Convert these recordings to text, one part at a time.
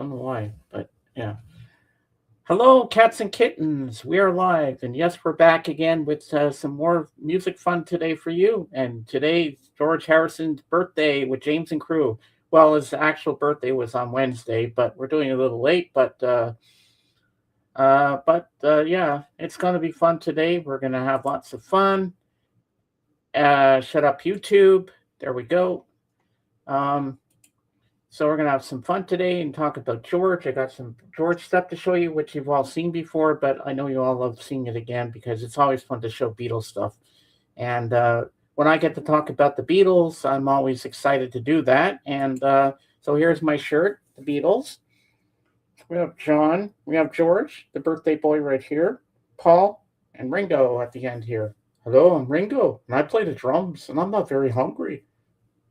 Don't know why, but yeah. Hello, cats and kittens. We are live, and yes, we're back again with some more music fun today for you. And today, George Harrison's birthday with James and crew. Well, his actual birthday was on Wednesday, but we're doing it a little late. Yeah, it's going to be fun today. We're going to have lots of fun. Shut up, YouTube. There we go. Um, So we're gonna have some fun today and talk about George. I got some George stuff to show you, which you've all seen before, but I know you all love seeing it again because it's always fun to show Beatles stuff. And when I get to talk about the Beatles, I'm always excited to do that. And so here's my shirt, the Beatles. We have John, we have George, the birthday boy right here, Paul, and Ringo at the end here. Hello, I'm Ringo, and I play the drums, and I'm not very hungry.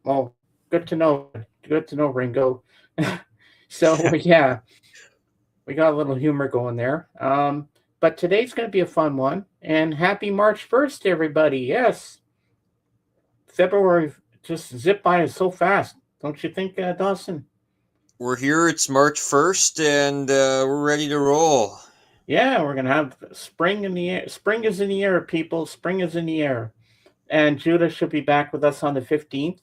Well, good to know. Good to know, Ringo. So yeah, we got a little humor going there. But today's going to be a fun one. And happy March 1st, everybody. Yes, February just zipped by so fast. Don't you think, Dawson? We're here. It's March 1st, and we're ready to roll. Yeah, we're going to have spring in the air. Spring is in the air, people. Spring is in the air. And Judah should be back with us on the 15th.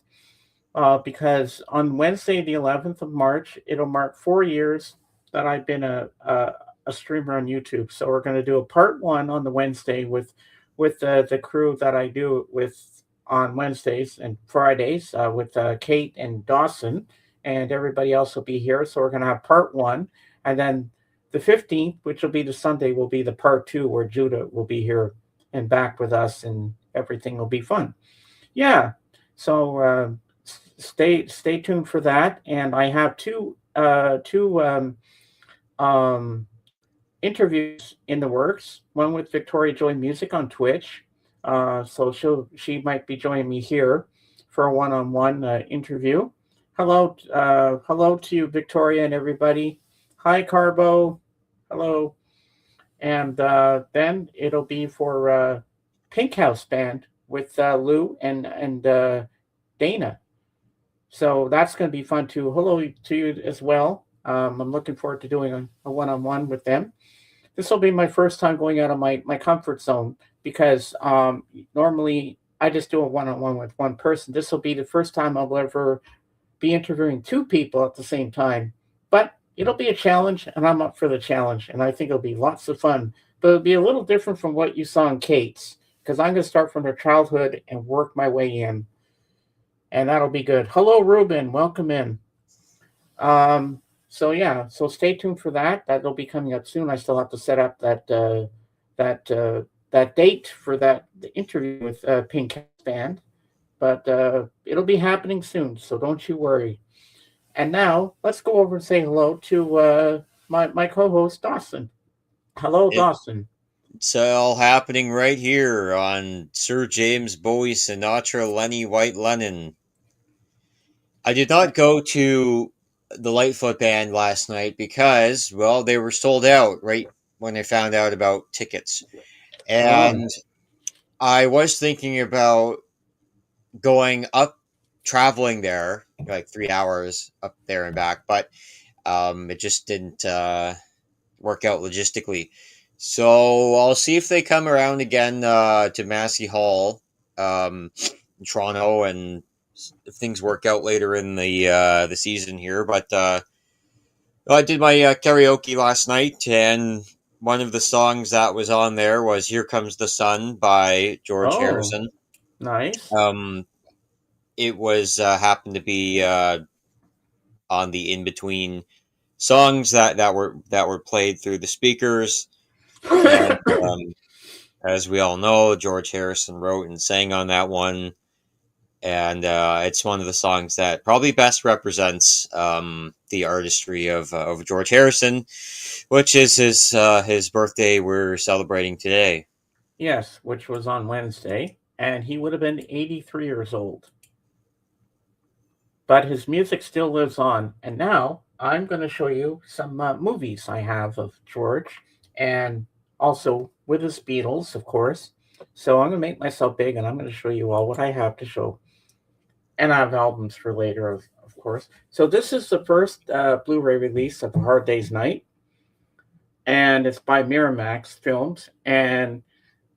Because on Wednesday, the 11th of March, it'll mark 4 years that I've been a streamer on YouTube. So we're going to do a part one on the Wednesday with the crew that I do with on Wednesdays and Fridays with Kate and Dawson, and everybody else will be here. So we're going to have part one, and then the 15th, which will be the Sunday, will be the part two where Judah will be here and back with us, and everything will be fun. Yeah. So stay tuned for that. And I have two interviews in the works. One with Victoria Joy Music on Twitch. So she might be joining me here for a one-on-one interview. Hello to you, Victoria, and everybody. Hi, Carbo. Hello. And then it'll be for Pink House Band with Lou and Dana. So that's going to be fun too. Hello to you as well. I'm looking forward to doing a one-on-one with them. This will be my first time going out of my comfort zone because normally I just do a one-on-one with one person. This will be the first time I'll ever be interviewing two people at the same time. But it'll be a challenge, and I'm up for the challenge, and I think it'll be lots of fun. But it'll be a little different from what you saw in Kate's because I'm going to start from their childhood and work my way in, and that'll be good. Hello, Ruben. Welcome in. So yeah, so stay tuned for that. That'll be coming up soon. I still have to set up that date for the interview with Pink House Band, but it'll be happening soon. So don't you worry. And now let's go over and say hello to my co-host Dawson. Hello, It, Dawson. it's all happening right here on Sir James Bowie Sinatra Lenny White Lennon. I did not go to the Lightfoot Band last night because, well, they were sold out right when I found out about tickets. Oh, And I was thinking about going up, traveling there, like 3 hours up there and back, but it just didn't work out logistically. So I'll see if they come around again to Massey Hall, in Toronto, and if things work out later in the season here. But I did my karaoke last night, and one of the songs that was on there was "Here Comes the Sun" by George oh, Harrison. nice. Um, it was happened to be on the in between songs that were played through the speakers, and as we all know, George Harrison wrote and sang on that one, and it's one of the songs that probably best represents the artistry of George Harrison, which is his birthday we're celebrating today. Yes, which was on Wednesday, and he would have been 83 years old. But his music still lives on. And now I'm going to show you some movies I have of George, and also with his Beatles, of course. So I'm going to make myself big, and I'm going to show you all what I have to show. And I have albums for later, of course. So this is the first Blu-ray release of A Hard Day's Night, and it's by Miramax Films. And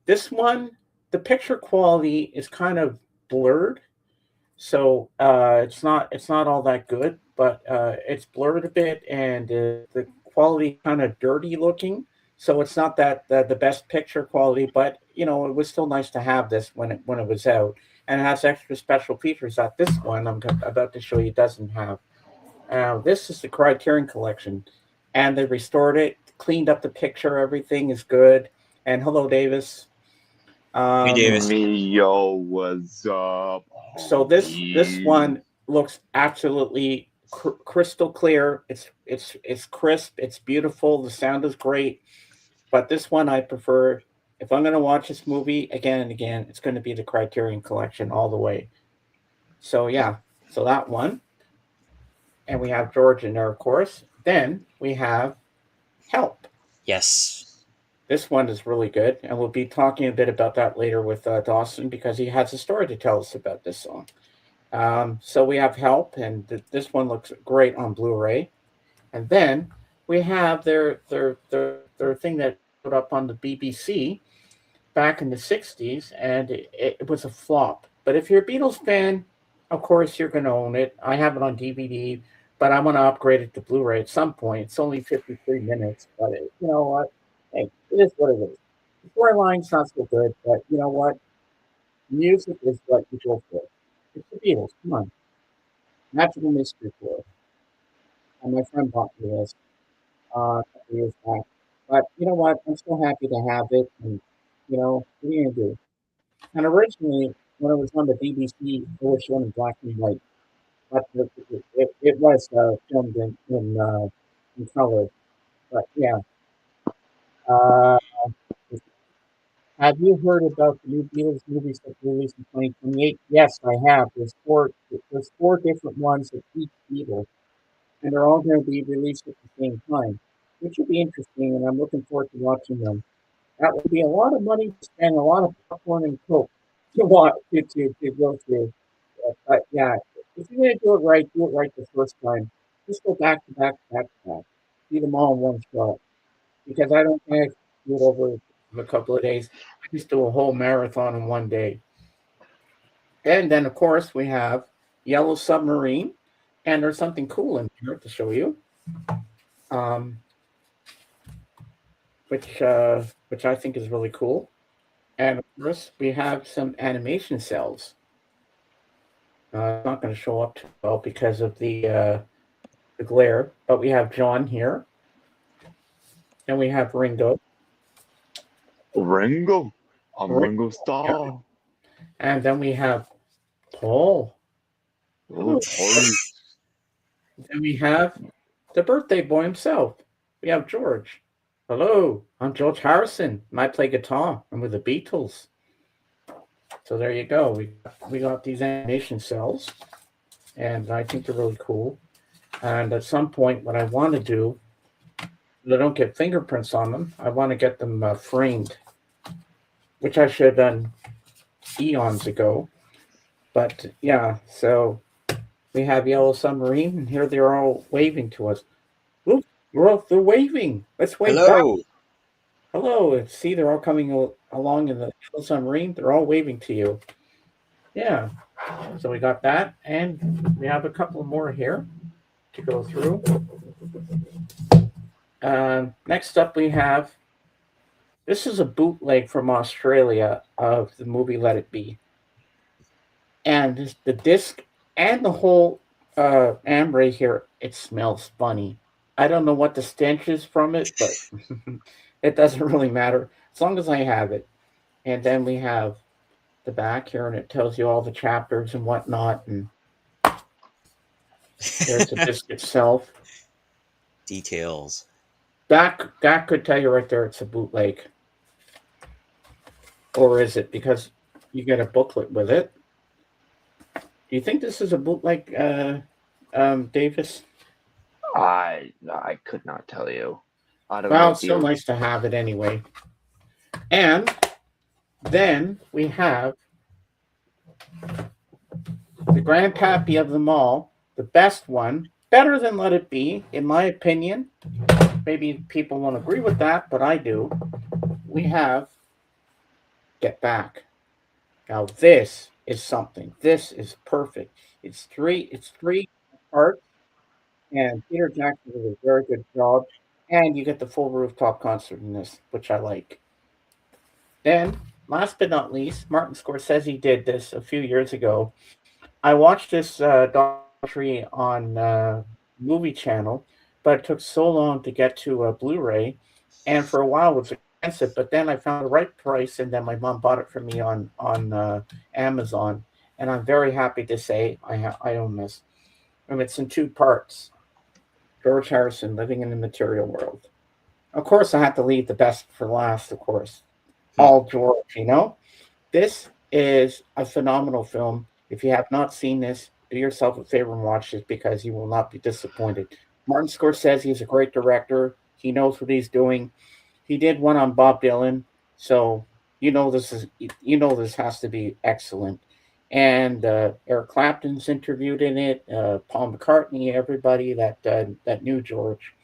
this one, the picture quality is kind of blurred, so it's not all that good, but it's blurred a bit, and the quality kind of dirty looking. So it's not the best picture quality, but it was still nice to have this when it was out, and it has extra special features that this one about to show you doesn't have. This is the Criterion Collection, and they restored it, cleaned up the picture, everything is good. And hello, Davis. Hey, Davis. Yo, what's up, So this homies? one looks absolutely crystal clear. It's crisp. It's beautiful. The sound is great. But this one I prefer. If I'm going to watch this movie again and again, it's going to be the Criterion Collection all the way. So yeah, so that one, and we have George in there, of course. Then we have Help. Yes. This one is really good, and we'll be talking a bit about that later with Dawson because he has a story to tell us about this song. So we have Help, and this one looks great on Blu-ray. And then we have their thing that put up on the BBC back in the '60s, and it was a flop. But if you're a Beatles fan, of course you're going to own it. I have it on DVD, but I want to upgrade it to Blu-ray at some point. It's only 53 minutes, but you know what? Hey, it is what it is. The storyline's not so good, but you know what? Music is what you go for. It's the Beatles. Come on. Magical Mystery Tour. And my friend bought me this a couple years back. But you know what? I'm so happy to have it. And, what are you going to do? And originally, when it was on the BBC, it was shown in black and white. But it was filmed in color. But yeah. Uh, have you heard about the new Beatles movies that were released in 2028? Yes, I have. There's four different ones of each Beatle, and they're all going to be released at the same time, which will be interesting, and I'm looking forward to watching them. That would be a lot of money to spend, a lot of popcorn and coke to watch to go through. But yeah, if you're going to do it right the first time. Just go back to back to back to back. See them all in one shot. Because I don't think I can do it over a couple of days. I just do a whole marathon in one day. And then, of course, we have Yellow Submarine, and there's something cool in here to show you, um, which I think is really cool. And of course, we have some animation cells. It's not going to show up too well because of the glare, but we have John here, and we have Ringo. Ringo? I'm Ringo, Ringo yeah. Starr. And then we have Paul. Oh, Paul. Then we have the birthday boy himself. We have George. Hello, I'm George Harrison, and I play guitar. I'm with the Beatles. So there you go. We got these animation cells, and I think they're really cool. And at some point, what I want to do, they don't get fingerprints on them. I want to get them framed, which I should have done eons ago. But yeah, so we have Yellow Submarine, and here they're all waving to us. Look, they're waving. Let's wave back. Hello. Hello. See, they're all coming along in the Yellow Submarine. They're all waving to you. Yeah. So we got that, and we have a couple more here to go through. Next up, we have this is a bootleg from Australia of the movie Let It Be, and the disc and the whole amber here. It smells funny. I don't know what the stench is from it, but it doesn't really matter as long as I have it. And then we have the back here, and it tells you all the chapters and whatnot. And there's the disc itself. Details. That could tell you right there it's a bootleg. Or is it? Because you get a booklet with it. Do you think this is a bootleg, Davis? I could not tell you. I don't know. Well, it's still nice to have it anyway. And then we have the grandpappy of them all, the best one, better than Let It Be, in my opinion. Maybe people won't agree with that, but I do. We have Get Back. Now this is something. This is perfect. It's three parts, and Peter Jackson did a very good job. And you get the full rooftop concert in this, which I like. Then, last but not least, Martin Scorsese did this a few years ago. I watched this documentary on Movie Channel, but it took so long to get to a Blu-ray, and for a while it was expensive. But then I found the right price, and then my mom bought it for me on Amazon, and I'm very happy to say I own this. And it's in two parts. George Harrison, Living in the Material World. Of course, I had to leave the best for last. Of course, Hmm. all George. This is a phenomenal film. If you have not seen this, do yourself a favor and watch it because you will not be disappointed. Martin Scorsese is a great director. He knows what he's doing. He did one on Bob Dylan, so this has to be excellent. And Eric Clapton's interviewed in it. Paul McCartney, everybody that knew George.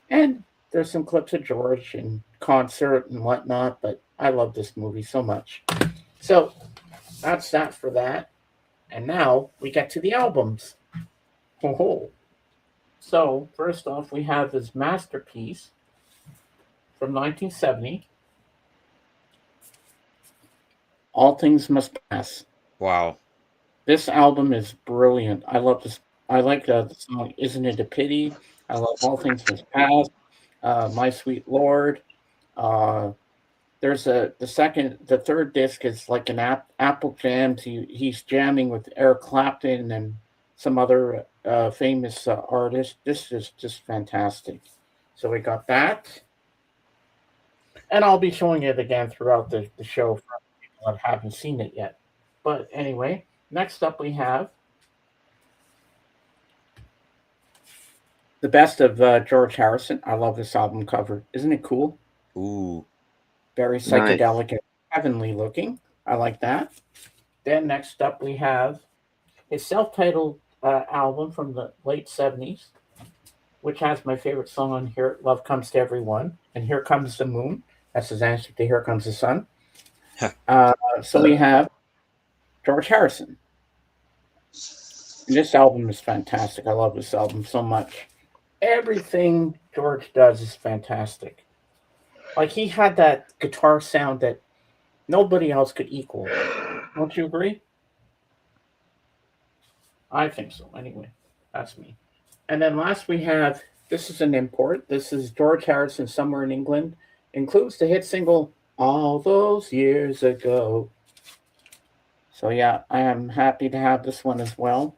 And there's some clips of George in concert and whatnot. But I love this movie so much. So that's that for that. And now we get to the albums. Ho. So first off, we have his masterpiece from 1970, All Things Must Pass. Wow. This album is brilliant. I love this. I like the song "Isn't It a Pity." I love "All Things Must Pass." "My Sweet Lord." Uh, there's the third disc is like an Apple Jam. He's jamming with Eric Clapton and some other famous artists. This is just fantastic. So we got that, and I'll be showing it again throughout the show for people that haven't seen it yet. But anyway, next up we have the best of George Harrison. I love this album cover. Isn't it cool? Ooh. Very Nice. psychedelic and heavenly looking. I like that. Then next up we have his self-titled album from the late 70s, which has my favorite song on here, Love Comes to Everyone, and Here Comes the Moon. That's his answer to Here Comes the Sun. So we have George Harrison. And this album is fantastic. I love this album so much. Everything George does is fantastic. Like he had that guitar sound that nobody else could equal. Don't you agree? I think so. Anyway, that's me. And then last we have this is an import. This is George Harrison, Somewhere in England. Includes the hit single All Those Years Ago. So yeah, I am happy to have this one as well.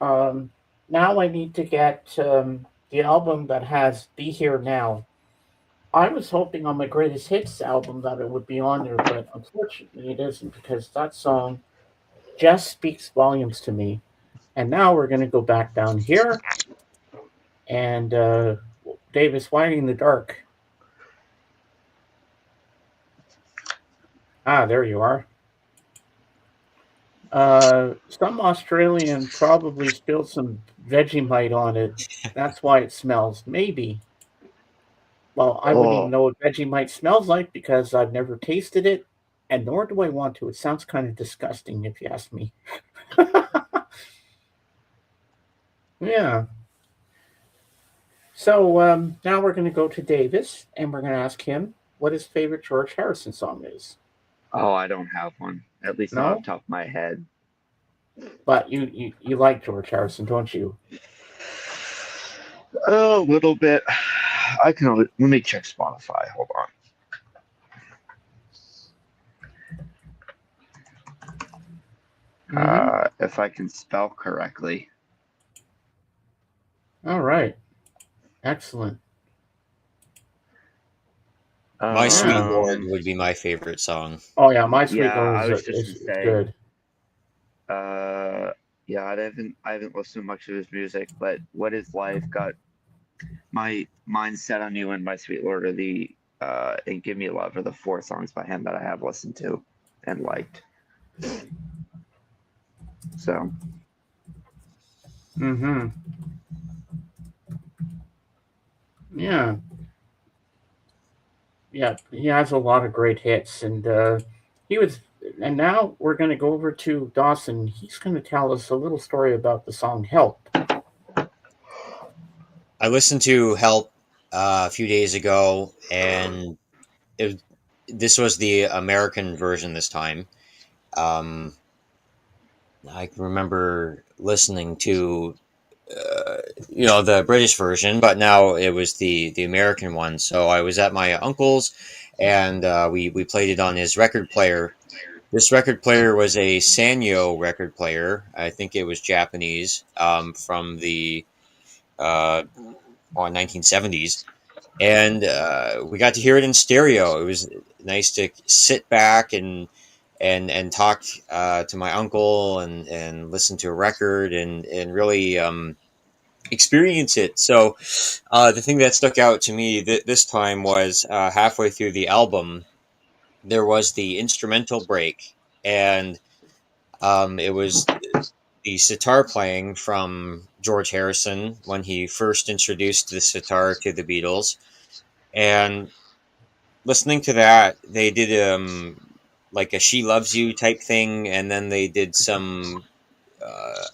Now I need to get the album that has Be Here Now. I was hoping on my greatest hits album that it would be on there, but unfortunately it isn't because that song just speaks volumes to me. And now we're going to go back down here. And Davis, why are you in the dark? Ah, there you are. Some Australian probably spilled some Vegemite on it. That's why it smells. Maybe. Well, I wouldn't even Oh, know what Vegemite smells like because I've never tasted it, and nor do I want to. It sounds kind of disgusting if you ask me. Yeah. So now we're going to go to Davis, and we're going to ask him what his favorite George Harrison song is. I don't have one. At least not off No, the top of my head. but you like George Harrison, don't you? A little bit. Let me check Spotify. Hold on. Mm-hmm. If I can spell correctly. All right. Excellent. My Sweet Yeah. Lord Um, would be my favorite song. Oh yeah, my sweet yeah, Lord I was just gonna is say. good. Yeah, I haven't listened to much of his music, but What Is Life got my mind set on you and My Sweet Lord are the and Give Me Love are the four songs by him that I have listened to and liked. So Mm-hmm. Yeah. Yeah. He has a lot of great hits, and he was. And now we're going to go over to Dawson. He's going to tell us a little story about the song "Help." I listened to Help a few days ago, and it, this was the American version this time. Um, I can remember listening to uh, the British version, but now it was the American one. So I was at my uncle's, and we played it on his record player. This record player was a Sanyo record player. I think it was Japanese, from the uh, 1970s, and we got to hear it in stereo. It was nice to sit back and talk to my uncle and listen to a record and really experience it. So the thing that stuck out to me this time was halfway through the album, there was the instrumental break, and it was the sitar playing from George Harrison when he first introduced the sitar to the Beatles. And listening to that, they did like a "She Loves You" type thing, and then they did some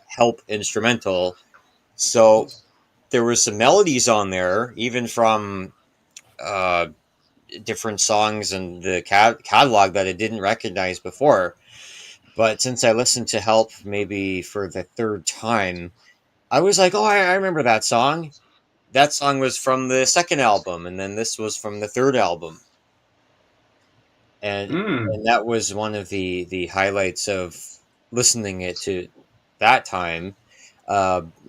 help instrumental. So there was some melodies on there, even from uh, different songs and the catalog that I didn't recognize before. But since I listened to Help maybe for the third time, I was like, "Oh, I remember that song. That song was from the second album, and then this was from the third album." and Mm. and that was one of the highlights of listening it to that time,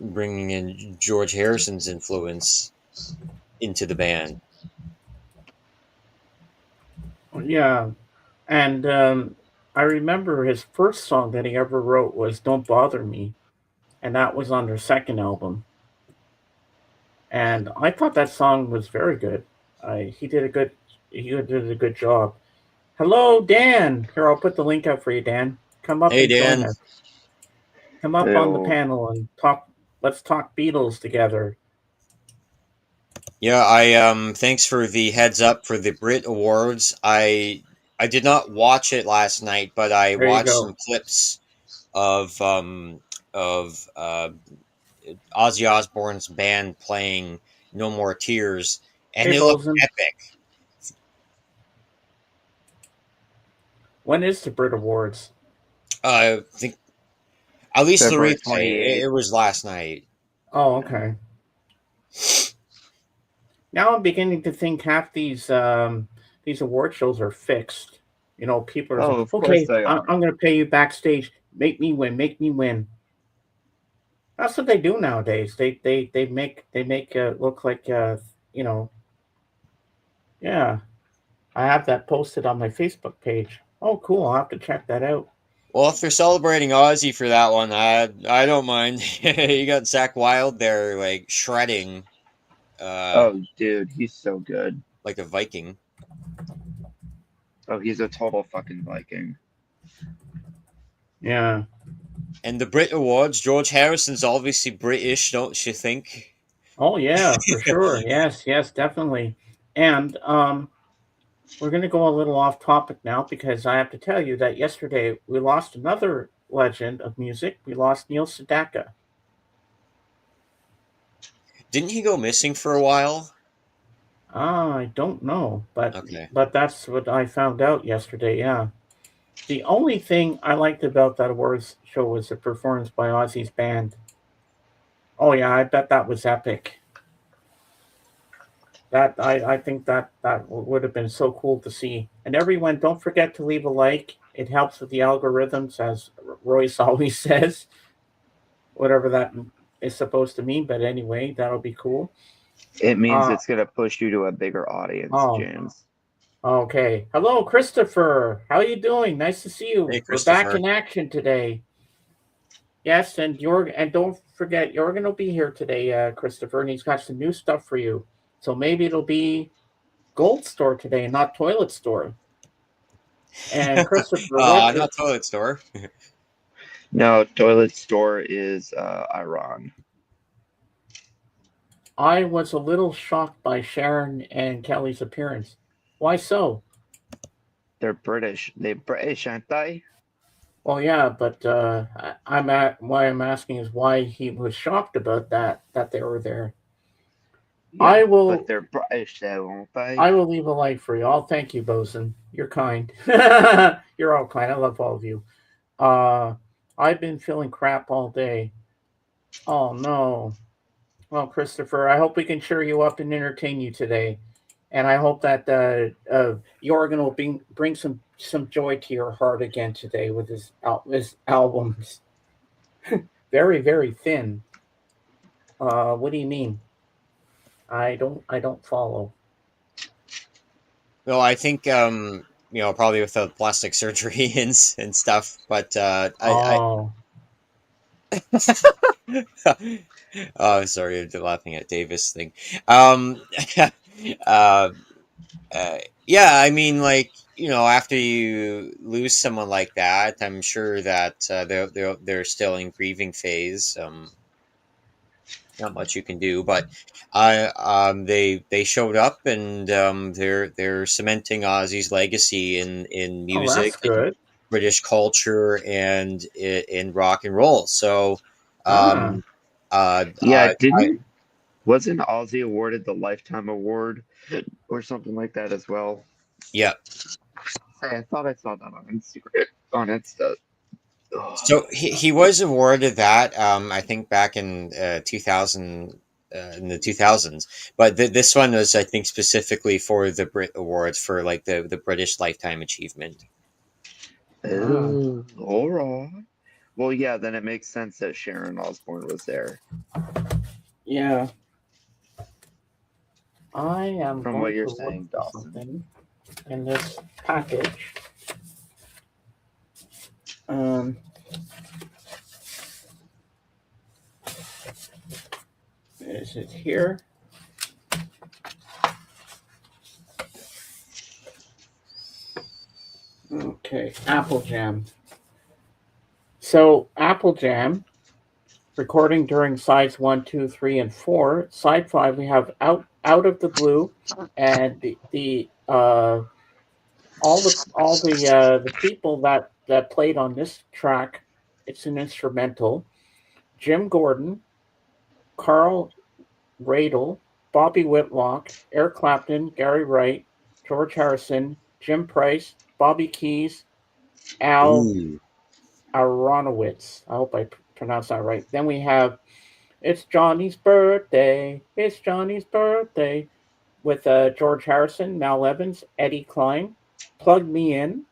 bringing in George Harrison's influence into the band. Yeah. And I remember his first song that he ever wrote was "Don't Bother Me," and that was on their second album. And I thought that song was very good. He did a good job. Hello, Dan. Here, I'll put the link up for you, Dan. Come up Hey, and join Dan. us. Come up on the Ew. panel and talk. Let's talk Beatles together. Yeah, I thanks for the heads up for the Brit Awards. I did not watch it last night, but I There you watched go. some clips of of Ozzy Osbourne's band playing "No More Tears," and Hey, it looked Bosun. epic. When is the Brit Awards? I think at least the February replay. 28th. It was last night. Oh, okay. Now I'm beginning to think half these award shows are fixed. You know, people are saying, Oh, of course "Okay, they are. I'm going to pay you backstage. Make me win. Make me win." That's what they do nowadays. They make it look like you know. Yeah, I have that posted on my Facebook page. Oh, cool. I'll have to check that out. Well, if they're celebrating Ozzy for that one, I don't mind. You got Zach Wild there, like shredding, uh, Oh, dude, he's so good. like a Viking. Oh, he's a total fucking Viking. Yeah. And the Brit Awards, George Harrison's obviously British, don't you think? Oh, yeah, for sure. Yes, yes, definitely. And we're going to go a little off topic now because I have to tell you that yesterday we lost another legend of music. We lost Neil Sedaka. Didn't he go missing for a while? I don't know, Okay. but that's what I found out yesterday. Yeah. The only thing I liked about that awards show was the performance by Ozzy's band. Oh yeah, I bet that was epic. I think that would have been so cool to see. And everyone, don't forget to leave a like. It helps with the algorithms, as Royce always says, whatever that is supposed to mean. But anyway, that'll be cool. It means Uh it's gonna push you to a bigger audience, oh, James. okay. Hello, Christopher. How you doing? Nice to see Hey, you. We're back Christopher. in action today. Yes, and don't forget Jorgen will be here today, Christopher, and he's got some new stuff for you. So maybe it'll be Gold Store today, not Toilet Store. And Christopher, Not toilet store. No, toilet store is Iran. I was a little shocked by Sharon and Kelly's appearance. Why so? They're British. They're British, aren't they? Well, yeah, but I'm at why I'm asking is why he was shocked about that they were there. I Yeah, but will they're British though, aren't I they? will leave a light for you. I'll thank you, Bosun. You're kind. You're all kind. I love all of you. Uh, I've been feeling crap all day. Oh no. Well, Christopher, I hope we can cheer you up and entertain you today, and I hope that Jorgen will bring some joy to your heart again today with his albums. Very very thin. What do you mean? I don't follow. Well, I think probably with the plastic surgery and stuff, but Oh, oh, sorry, I'm laughing at Davis thing. Um, uh, yeah, I mean, like, after you lose someone like that, I'm sure that they're still in grieving phase. Not much you can do, but they showed up, and they're cementing Ozzy's legacy in oh, music, that's good. British culture, and in rock and roll. So, Ah, um, uh, Yeah, uh, I didn't wasn't Ozzy awarded the Lifetime Award or something like that as well? yeah. Hey, I thought I saw that on Instagram. On Insta. Ugh. So he was awarded that, I think, back in 2000, in the 2000s. But this one was, I think, specifically for the Brit Awards for like the British Lifetime Achievement. ah, Oh, all right. Well, yeah, then it makes sense that Sharon Osbourne was there. yeah. I am From what going you're to look saying, for Dawson. something in this package. Um, is it here? Okay, Apple Jam. So Apple Jam recording during sides one, two, three, and four. Side five, we have out of the blue, and the all the people that played on this track. It's an instrumental. Jim Gordon, Carl Radle, Bobby Whitlock, Eric Clapton, Gary Wright, George Harrison, Jim Price, Bobby Keys, Al Ooh. Aronowitz. I hope I pronounced that right. Then we have It's Johnny's Birthday. It's Johnny's Birthday with George Harrison, Mal Evans, Eddie Klein, Plug Me In,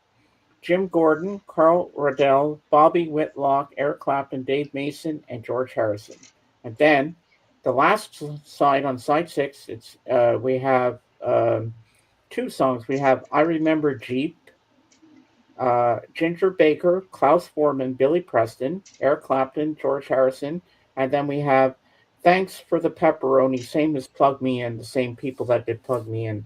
Jim Gordon, Carl Radell, Bobby Whitlock, Eric Clapton, Dave Mason, and George Harrison. And then the last side on side six, it's we have two songs. We have I Remember Jeep, Ginger Baker, Klaus Foreman, Billy Preston, Eric Clapton, George Harrison, and then we have Thanks for the Pepperoni, same as Plug Me In, the same people that did Plug Me In.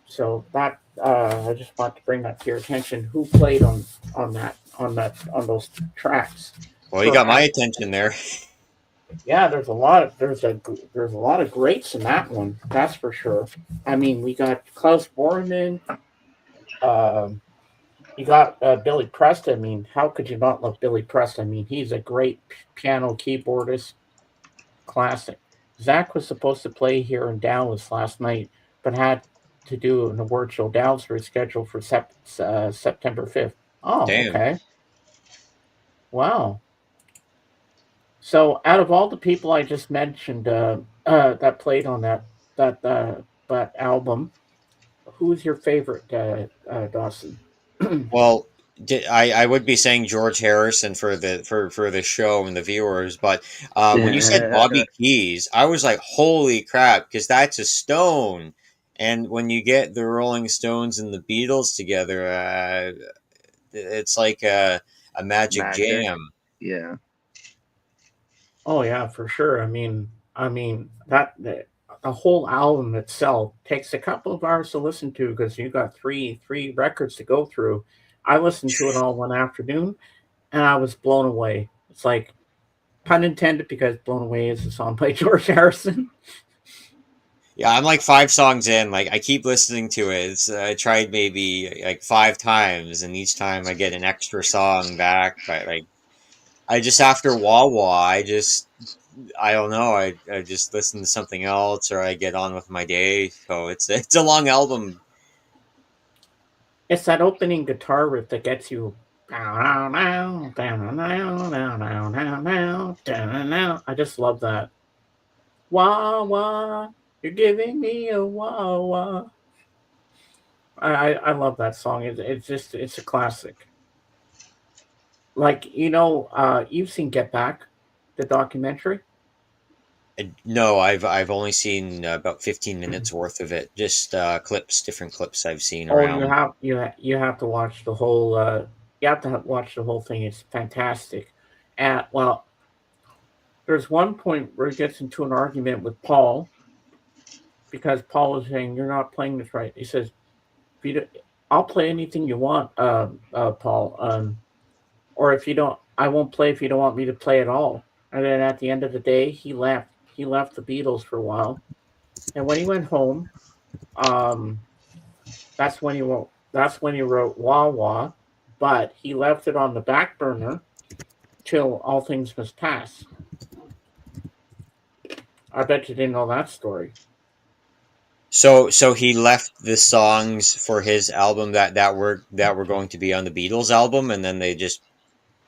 So that I just want to bring that to your attention. Who played on those tracks Well, you for got my Apple? attention there. Yeah, there's a lot of greats in that one. That's for sure. I mean, we got Klaus Bormann. Um, you got Billy Preston. I mean, how could you not love Billy Preston? I mean, he's a great piano keyboardist, classic. Zach was supposed to play here in Dallas last night, but had to do an award show Dallas rescheduled for September 5th. Oh, Damn. okay. Wow. So, out of all the people I just mentioned that played on that album, who's your favorite, Dawson? Well, I would be saying George Harrison for the show and the viewers, but when you said Bobby Keys, I was like, "Holy crap!" Because that's a Stone, and when you get the Rolling Stones and the Beatles together, it's like a magic Magic. jam. Yeah. Oh yeah, for sure. I mean that the whole album itself takes a couple of hours to listen to because you got three records to go through. I listened to it all one afternoon, and I was blown away. It's like pun intended because "Blown Away" is a song by George Harrison. Yeah, I'm like 5 songs in. Like I keep listening to it. I tried maybe like 5 times, and each time I get an extra song back. But like I just after Wawa, I don't know. I just listen to something else, or I get on with my day. So it's a long album. It's that opening guitar riff that gets you. I just love that. Wah wah, you're giving me a wah wah. I love that song. It's just it's a classic. Like you've seen Get Back, the documentary. No, I've only seen about 15 minutes worth of it. Just clips, different clips I've seen Oh, you around. have you have to watch the whole. You have to watch the whole thing. It's fantastic. Well, there's one point where he gets into an argument with Paul because Paul is saying you're not playing this right. He says, if you do, "I'll play anything you want, Paul. Or if you don't, I won't play if you don't want me to play at all." And then at the end of the day, he left. He left the Beatles for a while, and when he went home, um, That's when he wrote Wah Wah, but he left it on the back burner till All Things Must Pass. I bet you didn't know that story. So he left the songs for his album that were going to be on the Beatles album, and then they just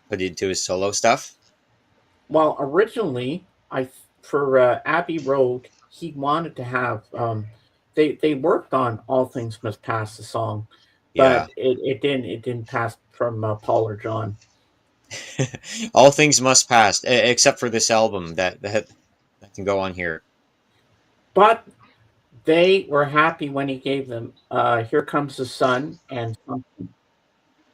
put it into his solo stuff. Well, originally, I for Abbey Road, he wanted to have. They worked on All Things Must Pass, the song, Yeah, but it didn't pass from Paul or John. all things must pass, except for this album that can go on here. But they were happy when he gave them "Here Comes the Sun" and something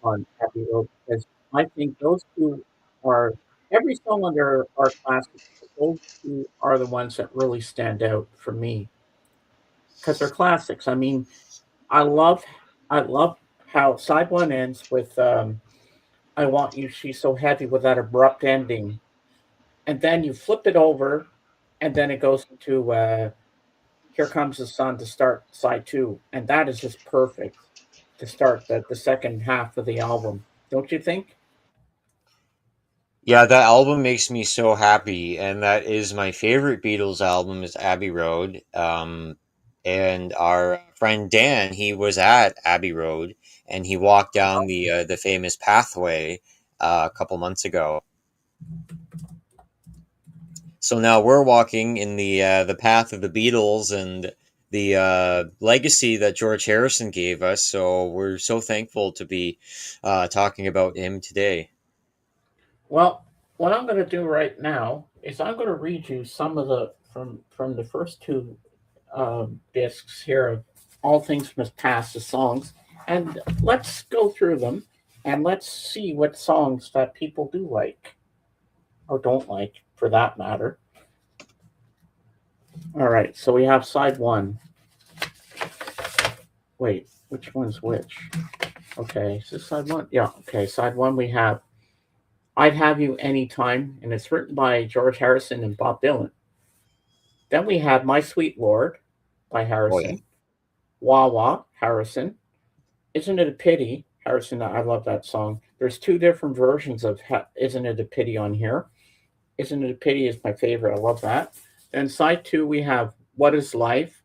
on Abbey Road because I think those two are every song on there are classics, but those two are the ones that really stand out for me because they're classics. I mean, I love I love how side one ends with "I Want You, She's So Heavy" with that abrupt ending, and then you flip it over, and then it goes into "Here Comes the Sun" to start side two, and that is just perfect to start the second half of the album. Don't you think? Yeah, that album makes me so happy, and that is my favorite Beatles album is Abbey Road. And our friend Dan, he was at Abbey Road, and he walked down the famous pathway a couple months ago. So now we're walking in the path of the Beatles and the legacy that George Harrison gave us. So we're so thankful to be talking about him today. Well, what I'm going to do right now is I'm going to read you some of the from the first two discs here of All Things Must Pass, the songs, and let's go through them and let's see what songs that people do like or don't like, for that matter. All right, so we have side one. Wait, which one's which? Okay, is this side one? Yeah, okay, side one we have "I'd Have You Anytime," and it's written by George Harrison and Bob Dylan. Then we have "My Sweet Lord" by Oh yeah. Harrison, "Wah Wah" Harrison, "Isn't It a Pity" Harrison. I love that song. There's two different versions of "Isn't It a Pity" on here. "Isn't It a Pity" is my favorite. I love that. Then side two we have "What Is Life,"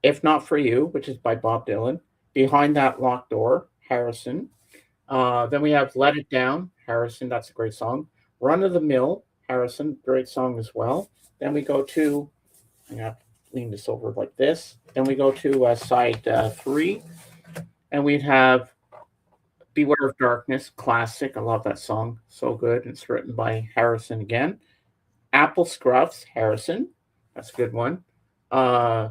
"If Not for You," which is by Bob Dylan, "Behind That Locked Door" Harrison. Then we have "Let It Down" Harrison. That's a great song. "Run of the Mill" Harrison. Great song as well. Then we go to I have to lean this over like this. Then we go to side three, and we'd have "Beware of Darkness," classic. I love that song. So good. It's written by Harrison again. "Apple Scruffs," Harrison. That's a good one. Uh,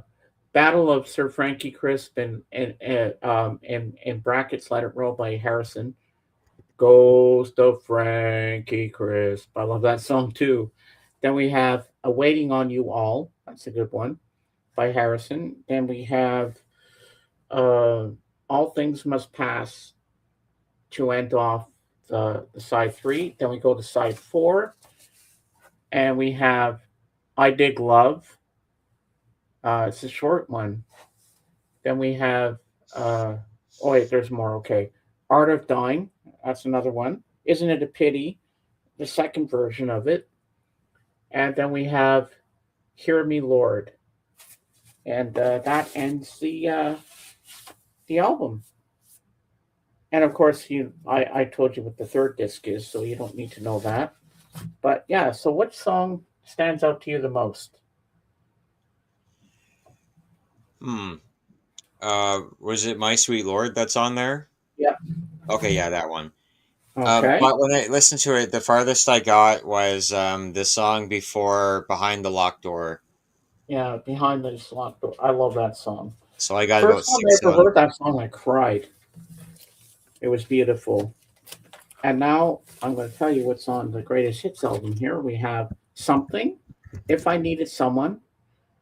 "Battle of Sir Frankie Crisp" and brackets "Let It Roll" by Harrison. "Ghost of Frankie Crisp." I love that song too. Then we have "Awaiting on You All." That's a good one by Harrison. Then we have uh, "All Things Must Pass" to end off the side three. Then we go to side four, and we have "I Dig Love" It's a short one. Then we have, uh, oh wait, there's more. Okay, Art of Dying. That's another one. Isn't it a pity? The second version of it. And then we have Hear Me, Lord, and that ends the album. And of course, I told you what the third disc is, so you don't need to know that. But yeah, so what song stands out to you the most? Hmm. Was it My Sweet Lord that's on there? Yeah. Okay, yeah, that one. Okay. But when I listened to it, the farthest I got was the song before Behind the Locked Door. Yeah, Behind This Locked Door. I love that song. So I got about First time I six, ever seven. heard that song, I cried. It was beautiful. And now I'm going to tell you what's on the greatest hits album here. We have Something, If I Needed Someone,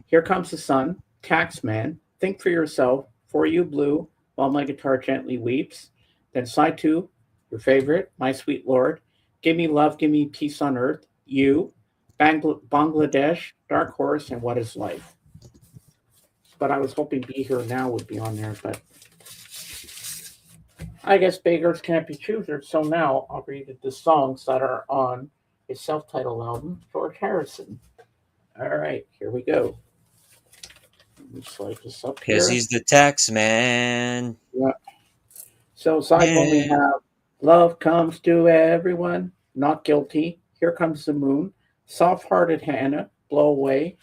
Here Comes the Sun, Taxman, Think for Yourself, For You Blue, While My Guitar Gently Weeps. Then side two, your favorite, My Sweet Lord, Give Me Love, Give Me Peace on Earth, You, Bangladesh, Dark Horse, and What is Life. But I was hoping Be Here Now would be on there, but I guess beggars can't be choosers. So now I'll read the songs that are on his self-titled album, George Harrison. All right, here we go. Let me slide this up Cause here. he's the tax man. Yeah. So side one we Yeah. have Love Comes to Everyone, Not Guilty, Here Comes the Moon, Soft Hearted Hannah, Blow Away.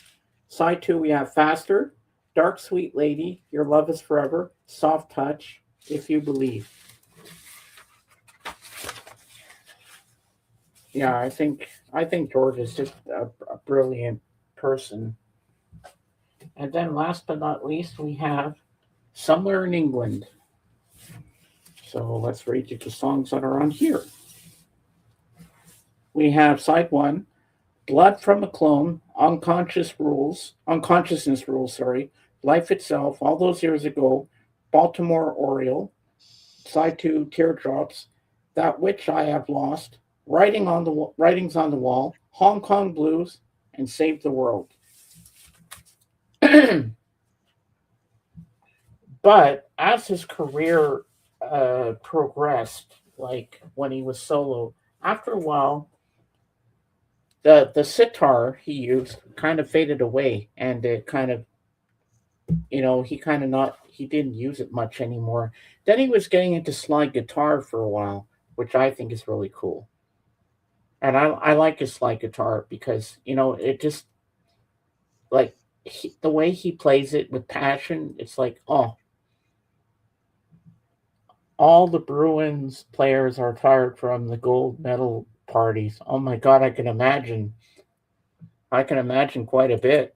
Side two we have Faster, Dark Sweet Lady, Your Love is Forever, Soft Touch, If You Believe. Yeah, I think George is just a brilliant person. And then last but not least we have Somewhere in England. So let's read you the songs that are on here. We have side one, Blood from a Clone, Unconsciousness Rules, sorry, Life Itself, All Those Years Ago, Baltimore Oriole, side two, Teardrops, That Which I Have Lost, Writings on the Wall, Hong Kong Blues, and Save the World. But as his career progressed, like when he was solo, after a while, the sitar he used kind of faded away, and it kind of he kind of not he didn't use it much anymore. Then he was getting into slide guitar for a while, which I think is really cool. And I like his slide guitar because it just like the way he plays it with passion. It's like, oh, all the Bruins players are tired from the gold medal parties. Oh my God, I can imagine. I can imagine quite a bit.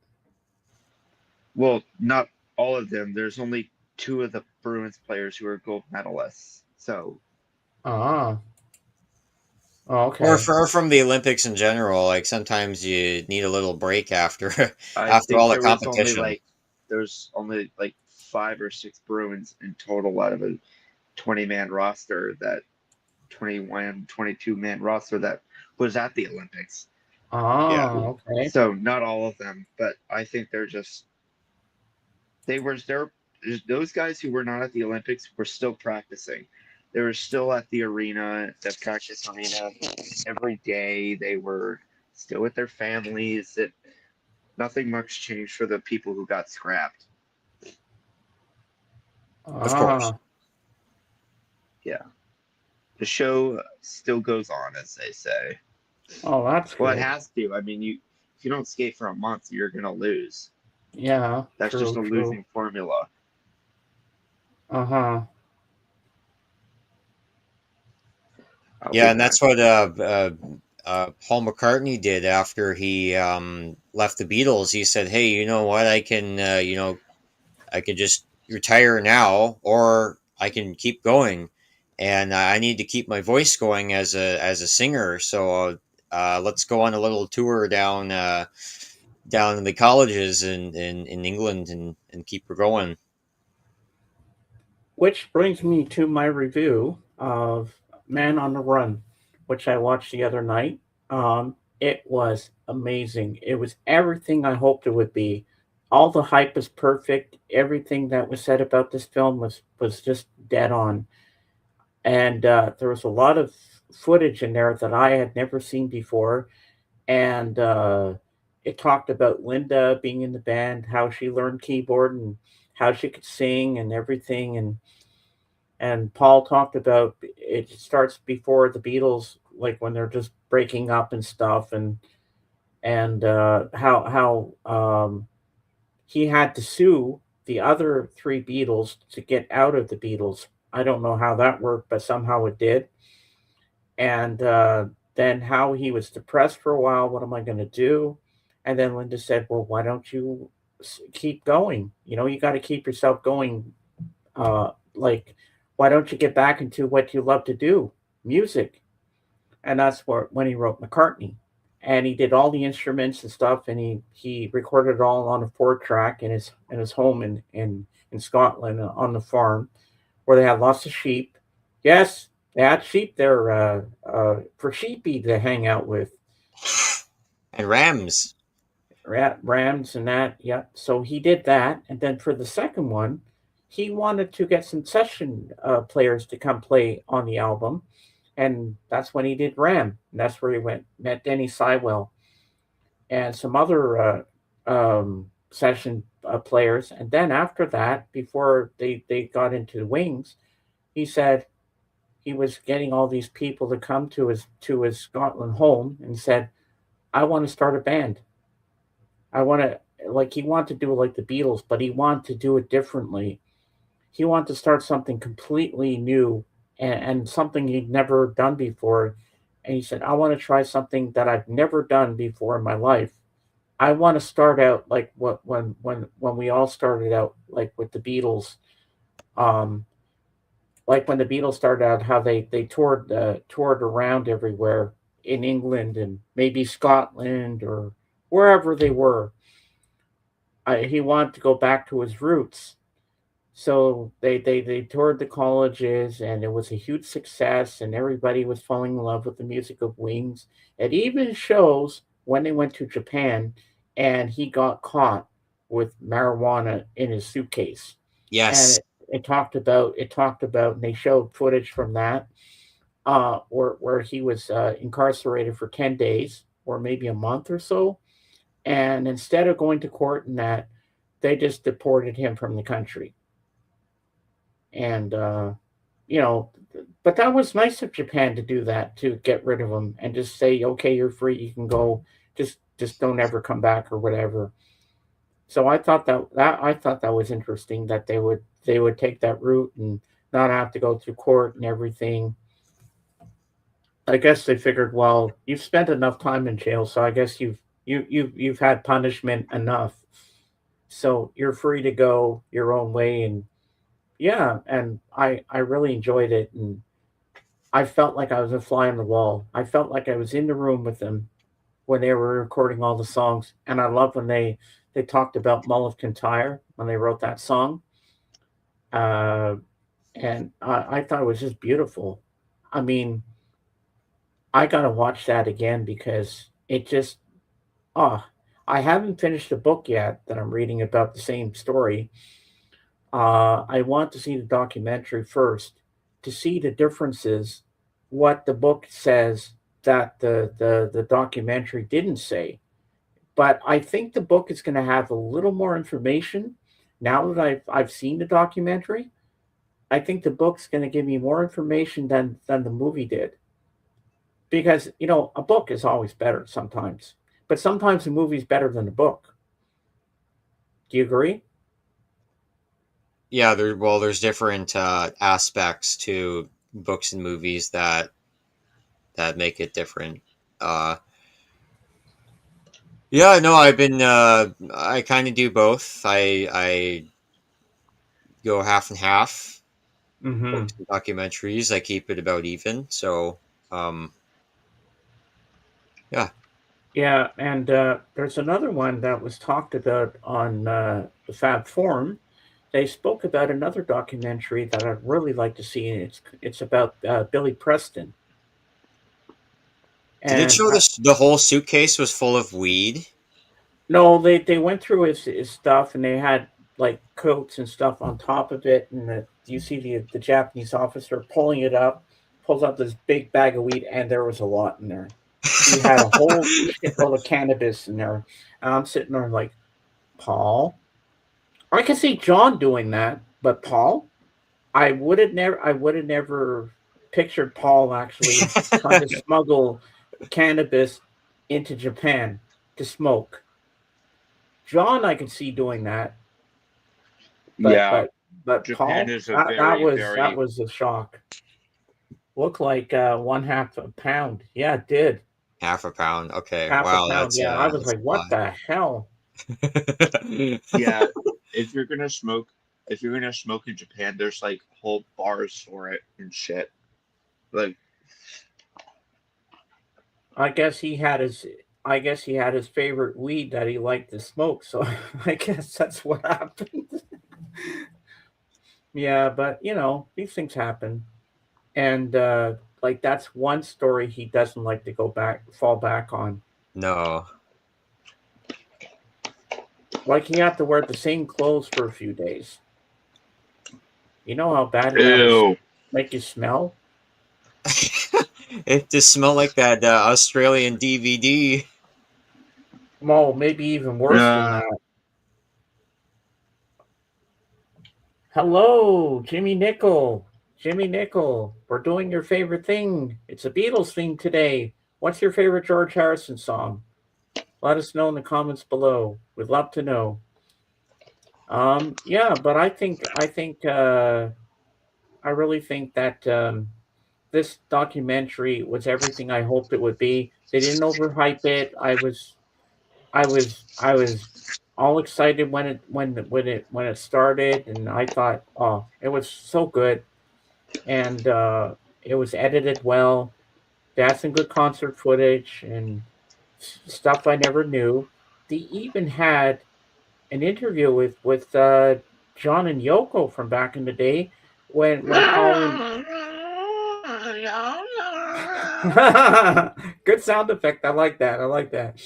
Well, not all of them. There's only two of the Bruins players who are gold medalists. So Ah, oh, Or, okay. from the Olympics in general, like sometimes you need a little break after I after think all the competition. there's only like 5 or 6 Bruins in total out of a 20-man roster, that 21, 22-man roster that was at the Olympics. Yeah. Ah, okay. So not all of them, but I think they were there. Those guys who were not at the Olympics were still practicing. They were still at the arena, the practice arena, every day. They were still with their families. Nothing much changed for the people who got scrapped. Of course. Ah, Yeah, the show still goes on, as they say. oh, that's Well, it good. has to. I mean, if you don't skate for a month, you're gonna lose. Yeah, That's just true, a true. losing formula. Uh huh. I'll be Yeah, and back. that's what Paul McCartney did after he left the Beatles. He said, "Hey, you know what? I can just retire now, or I can keep going, and I need to keep my voice going as a singer. So let's go on a little tour down in the colleges in England and keep her going." Which brings me to my review of Man on the Run, which I watched the other night. It was amazing. It was everything I hoped it would be. all the hype was perfect. Everything that was said about this film was just dead on, and there was a lot of footage in there that I had never seen before, and it talked about Linda being in the band, how she learned keyboard and how she could sing and everything, and Paul talked about it starts before the Beatles, like when they're just breaking up and stuff, and how he had to sue the other three Beatles to get out of the Beatles. I don't know how that worked, but somehow it did. And then how he was depressed for a while. What am I going to do? And then Linda said, "Well, why don't you keep going? You know, you got to keep yourself going. Like, why don't you get back into what you love to do, music?" And that's when he wrote McCartney. And he did all the instruments and stuff, and he recorded it all on a 4 track in his home in Scotland on the farm where they had lots of sheep. Yes, they had sheep there for sheepy to hang out with, And Rams. rams and that. Yeah, so he did that, and then for the second one, he wanted to get some session players to come play on the album, and that's when he did Ram. And that's where he met Denny Sywell and some other session players. And then after that, before they got into the Wings, he said he was getting all these people to come to his Scotland home and said, "I want to start a band. I want to." Like he wanted to do it like the Beatles, but he wanted to do it differently. He wanted to start something completely new and something he'd never done before. And he said, "I want to try something that I've never done before in my life. I want to start out like what when we all started out, like with the Beatles. Um, like when the Beatles started out, how they toured around everywhere in England and maybe Scotland or wherever they were. He wanted to go back to his roots, so they toured the colleges, and it was a huge success, and everybody was falling in love with the music of Wings. It even shows when they went to Japan, and he got caught with marijuana in his suitcase, and Yes. it talked about, and they showed footage from that, where he was incarcerated for 10 days or maybe a month or so, and instead of going to court and that, they just deported him from the country. And you know, but that was nice of Japan to do that, to get rid of him and just say, okay, you're free, you can go, just don't ever come back or whatever. So I thought that was interesting that they would take that route and not have to go through court and everything. I guess they figured, well, you've spent enough time in jail, so I guess you've had punishment enough, so you're free to go your own way. And yeah, and I really enjoyed it, and I felt like I was a fly on the wall. I felt like I was in the room with them when they were recording all the songs, and I love when they talked about Mull of Kintyre when they wrote that song, uh, and I thought it was just beautiful. I mean, I gotta watch that again because it just oh, I haven't finished the book yet that I'm reading about the same story. I want to see the documentary first to see the differences, what the book says that the documentary didn't say. But I think the book is going to have a little more information now that I've seen the documentary. I think the book's going to give me more information than the movie did, because you know a book is always better sometimes, but sometimes the movie's better than the book. Do you agree? Yeah, there's different aspects to books and movies that make it different. Uh, yeah, no, I kind of do both. I go half and half. Mm-hmm. Books and documentaries, I keep it about even. So, um, yeah. Yeah, and there's another one that was talked about on the Fab Forum. They spoke about another documentary that I'd really like to see, and it's about Billy Preston. Did it And show the whole suitcase was full of weed? No, they went through his stuff and they had like coats and stuff on top of it, and you see the Japanese officer pulling it up, pulls out this big bag of weed, and there was a lot in there. He had a whole shitload of cannabis in there, and I'm sitting there like, Paul. I can see John doing that, but Paul, I would have never pictured Paul actually trying to smuggle cannabis into Japan to smoke. John, I could see doing that, but Yeah, but but Japan Paul, is a that very, was that very was a shock. Looked like one half a pound. Yeah, it did. Half a pound. Okay. Half a Wow, pound. Yeah, I was that's like, what the hell? a lot. yeah. If you're gonna smoke, if you're gonna smoke in Japan, there's like whole bars for it and shit. Like, I guess he had his. I guess he had his favorite weed that he liked to smoke. So I guess that's what happened. Yeah, but these things happen, and like that's one story he doesn't like to fall back on. No. Like he had to wear the same clothes for a few days. You know how bad that would ew. make you smell? It just smelled like that Australian DVD. Oh, maybe even worse than Uh, that. Hello, Jimmy Nickel. Jimmy Nickel, we're doing your favorite thing. It's a Beatles theme today. What's your favorite George Harrison song? Let us know in the comments below. We'd love to know. Yeah, but I really think that this documentary was everything I hoped it would be. They didn't overhype it. I was all excited when it started, and I thought, oh, it was so good, and it was edited well. They had some good concert footage and stuff I never knew. They even had an interview with John and Yoko from back in the day when Paul and good sound effect. I like that. I like that.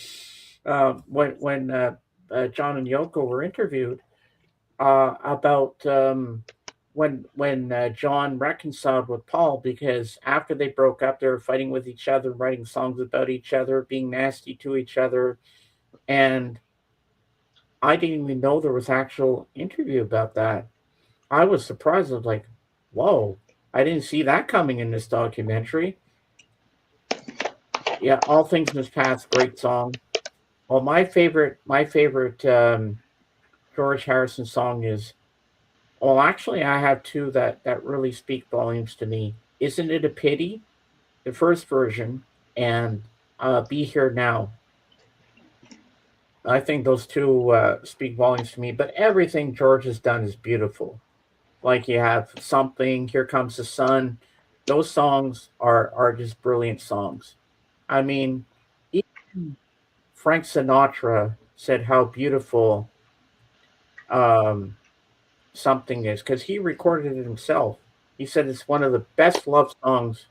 When John and Yoko were interviewed about when John reconciled with Paul because after they broke up, they were fighting with each other, writing songs about each other, being nasty to each other, and I didn't even know there was actual interview about that. I was surprised. I was like, "Whoa, I didn't see that coming in this documentary." Yeah, All Things Must Pass, great song. Well, my favorite George Harrison song is. Well, actually, I have two that really speak volumes to me. Isn't It a Pity? The first version, and Be Here Now. I think those two speak volumes to me. But everything George has done is beautiful. Like you have Something, Here Comes the Sun. Those songs are just brilliant songs. I mean, even Frank Sinatra said how beautiful um, Something is because he recorded it himself. He said it's one of the best love songs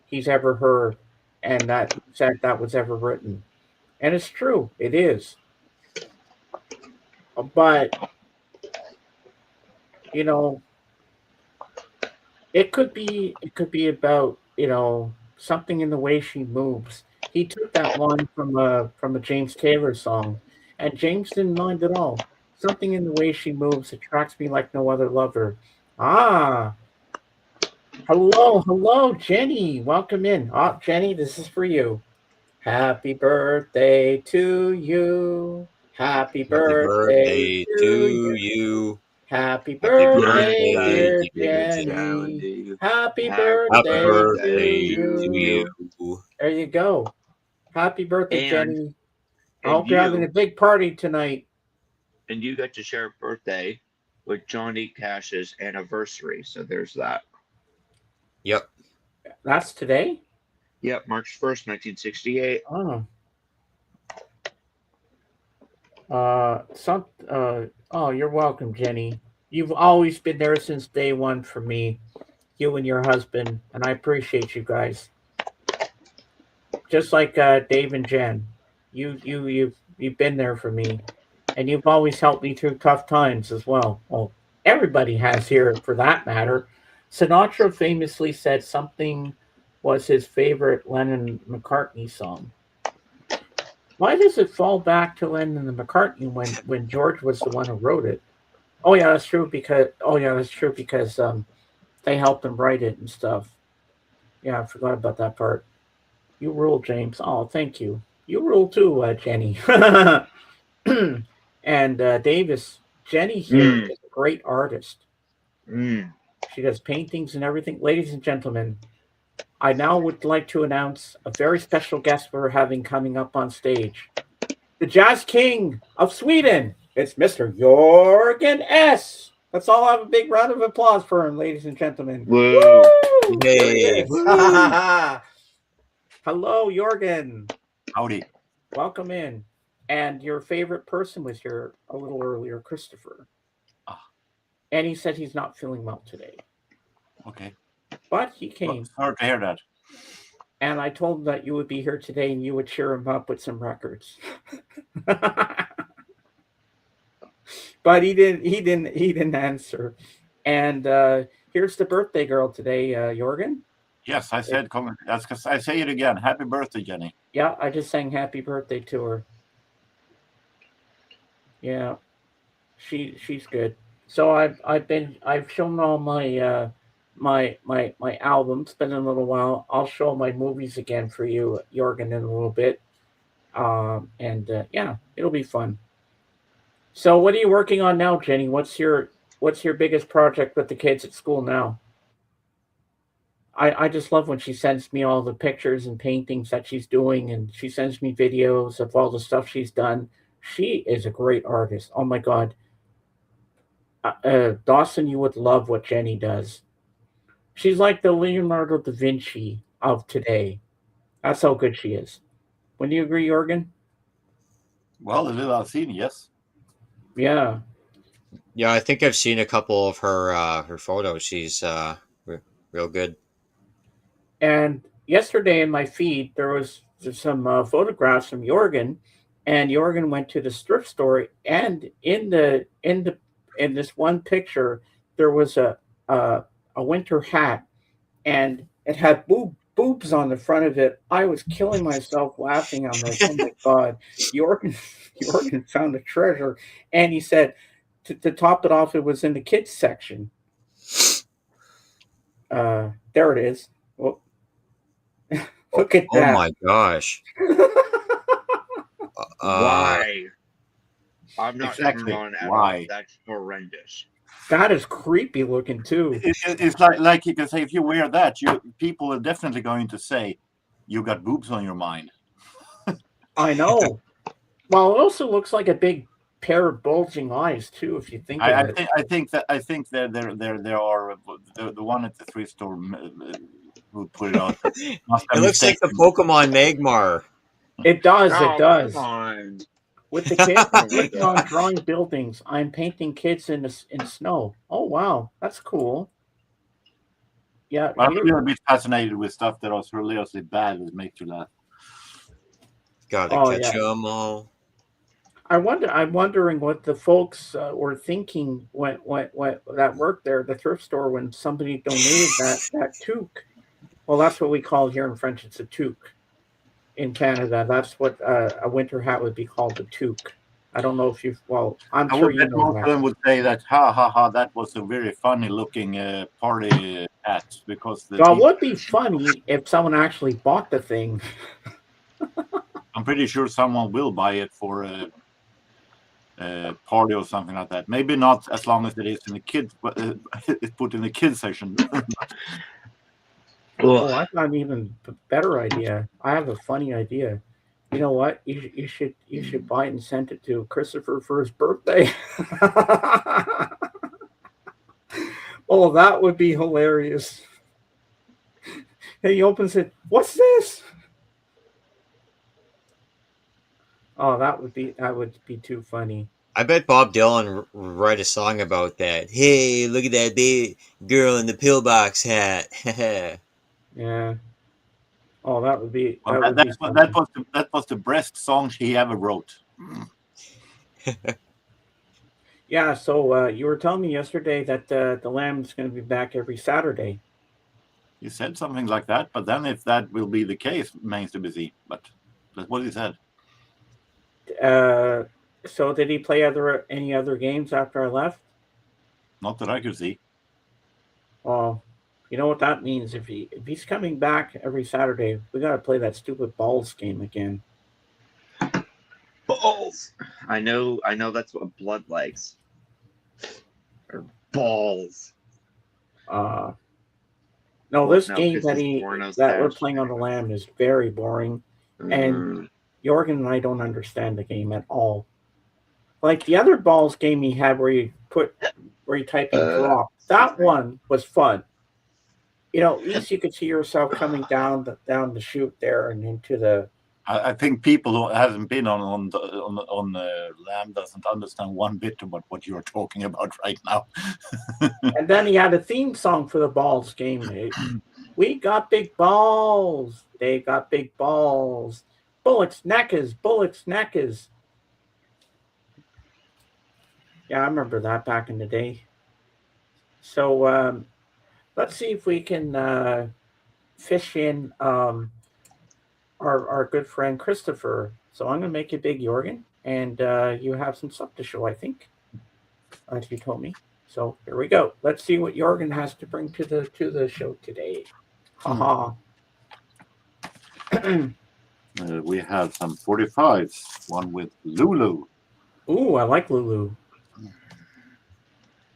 he's ever heard, and that he said that was ever written. And it's true, it is. But you know, it could be about something in the way she moves. He took that line from a James Taylor song, and James didn't mind at all. Something in the way she moves attracts me like no other lover. Ah, hello, hello, Jenny. Welcome in. Ah, Jenny, this is for you. Happy birthday to you. Happy Happy birthday birthday to to you. you. Happy Happy birthday, birthday, birthday, dear dear dear Jenny. Jenny. Jenny. Happy Happy Happy birthday to birthday birthday to to you. you. you. There you go. Happy birthday, And Jenny. I and hope you're having a you big party tonight. and you got to share a birthday with Johnny Cash's anniversary. So there's that. Yep. That's today? Yep, March 1st, 1968. Oh. Oh, you're welcome, Jenny. You've always been there since day one for me, you and your husband, and I appreciate you guys. Just like Dave and Jen. You You've been there for me, and you've always helped me through tough times as well. Well, everybody has here, for that matter. Sinatra famously said something was his favorite Lennon McCartney song. Why does it fall back to Lennon and McCartney when George was the one who wrote it? That's true because they helped him write it and stuff. Yeah, I forgot about that part. You rule, James. Oh, thank you. You rule too, Jenny. And Davis, Jenny here Mm, is a great artist. mm. She does paintings and everything. Ladies and gentlemen, I now would like to announce a very special guest we're having coming up on stage. The Jazz King of Sweden. It's Mr. Jorgen S. Let's all have a big round of applause for him, ladies and gentlemen. Woo. Woo! There he Yay. is. Woo. Hello, Jorgen. Howdy. Welcome in. And your favorite person was here a little earlier, Christopher. Ah. And he said he's not feeling well today. Okay. But he Well, came. sorry to hear that. And I told him that you would be here today and you would cheer him up with some records. But he didn't answer. And here's the birthday girl today, Jorgen. Yes, I said comment. That's because I say it again. Happy birthday, Jenny. Yeah, I just sang happy birthday to her. Yeah, she's good. So I've shown all my my albums. It's been a little while. I'll show my movies again for you, Jorgen, in a little bit. And yeah, it'll be fun. So what are you working on now, Jenny? What's your biggest project with the kids at school now? I just love when she sends me all the pictures and paintings that she's doing, and she sends me videos of all the stuff she's done. She is a great artist. Oh my God. Dawson, you would love what Jenny does. She's like the Leonardo da Vinci of today. That's how good she is. Wouldn't you agree, Jorgen? Well, the little I've seen, yes. Yeah. Yeah, I think I've seen a couple of her photos. She's real good. And yesterday in my feed, there was some photographs from Jorgen, and Jorgen went to the thrift store, and in this one picture, there was a winter hat, and it had boobs on the front of it. I was killing myself laughing. I'm like, oh my God, Jorgen found a treasure. And he said, to top it off, it was in the kids section. There it is. Well, look at Oh that. my gosh. Why? I'm not Exactly. turned on at Why? all. That's horrendous. That is creepy looking too. It's like you can say, if you wear that, people are definitely going to say you got boobs on your mind. I know. Well, it also looks like a big pair of bulging eyes too, if you think of it. I think that there are the one at the thrift store who put it out. It looks like the Pokemon Magmar. It does. Oh, It does. come on. With the kids, Oh I'm my working on God. drawing buildings. I'm painting kids in snow. Oh wow, that's cool. Yeah, I'm really a bit fascinated with stuff that is hilariously bad that makes you laugh. Gotta Oh, catch yeah. 'em all. I'm wondering what the folks were thinking when that worked there, at the thrift store, when somebody donated that toque. Well, that's what we call here in French. It's a toque. In Canada, that's what a winter hat would be called, a toque. I don't know if you've. Well, I'm I sure would you bet know most of them that. would say that that was a very funny looking party hat because Well, it would be funny if someone actually bought the thing. I'm pretty sure someone will buy it for a party or something like that. Maybe not as long as it is in the kids, but it's put in the kids section. Oh, I got an even better idea. I have a funny idea. You know what? You should buy it and send it to Christopher for his birthday. Oh, that would be hilarious. And he opens it. What's this? Oh, that would be too funny. I bet Bob Dylan write a song about that. Hey, look at that big girl in the pillbox hat. Yeah. Oh, that would be Well, that would be that something. was the best song he ever wrote. Yeah, so you were telling me yesterday that the Lamb's going to be back every Saturday. He said something like that, but then if that will be the case, remains to be seen. But that's what he said. So did he play any other games after I left? Not that I could see. Well, you know what that means. If he's coming back every Saturday, we got to play that stupid balls game again. Balls. I know that's what blood likes. Or balls. No, Well, this no, game 'cause that his porno's that we're bad. playing on the Lamb is very boring, and Jorgen and I don't understand the game at all. Like the other balls game he had where you type in drop. That one was fun. You know, at least you could see yourself coming down the chute there and into the. I think people who hasn't been on the Lamb doesn't understand one bit about what you're talking about right now. And then he had a theme song for the balls game. We got big balls. They got big balls. Bullets, knackers, bullets, knackers. Yeah, I remember that back in the day. So let's see if we can fish in our good friend Christopher. So I'm going to make it big, Jorgen, and you have some stuff to show, I think, as you told me. So here we go. Let's see what Jorgen has to bring to the show today. Haha. We have some 45s, one with Lulu. Ooh, I like Lulu.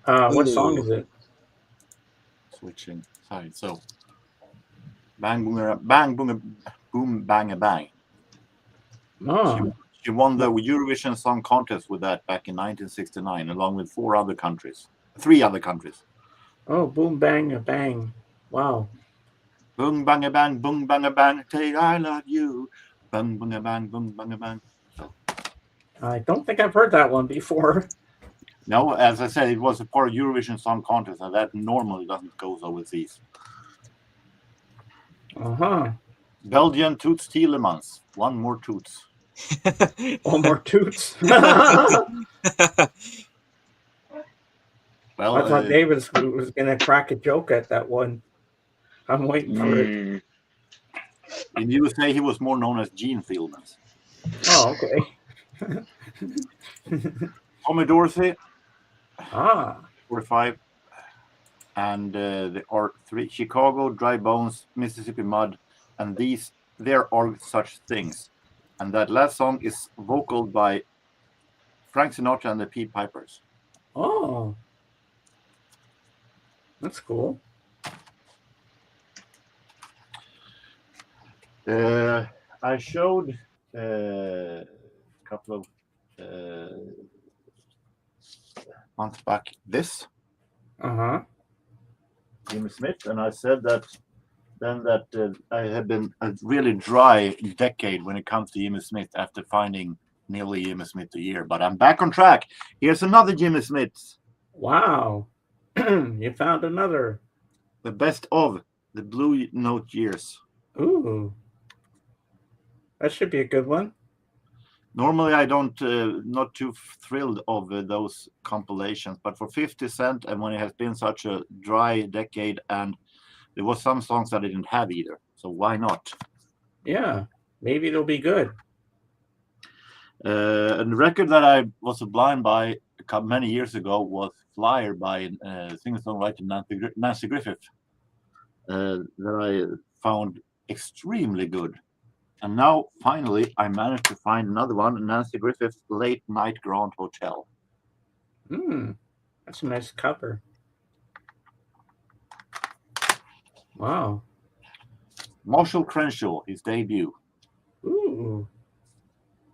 What song is it? Switching sides. So, bang, boom, bang, boom, boom, bang, a bang. Oh. She won the Eurovision Song Contest with that back in 1969, along with three other countries. Oh, boom, bang, a bang. Wow. Boom, bang, a bang, boom, bang, a bang, say I love you. Bang, bang, a bang, boom, bang, a bang. So, I don't think I've heard that one before. no, as I said, it was a part of Eurovision Song Contest, and that normally doesn't go overseas. Uh-huh. Belgian Toots Tielemans. One more Toots. One more Toots. Well, I thought David was going to crack a joke at that one. I'm waiting for it. In USA, he was more known as Gene Thielmans. Oh, okay. Tommy Dorsey, 45. And there are three: Chicago, Dry Bones, Mississippi Mud, and there are such things. And that last song is vocaled by Frank Sinatra and the Pied Pipers. Oh, that's cool. I showed a couple of months back this. Jimmy Smith, and I said that I had been a really dry decade when it comes to Jimmy Smith after finding nearly Jimmy Smith a year. But I'm back on track. Here's another Jimmy Smith. Wow. You found another. The best of the Blue Note years. Ooh. That should be a good one. Normally, I don't not too thrilled of those compilations, but for 50 Cent, and when it has been such a dry decade, and there was some songs that I didn't have either, so why not? Yeah, maybe it'll be good. And the record that I was blind by many years ago was "Flyer" by singer-songwriter Nancy Griffith, that I found extremely good. And now, finally, I managed to find another one, Nancy Griffith's Late Night Grand Hotel. That's a nice cover. Wow. Marshall Crenshaw, his debut. Ooh.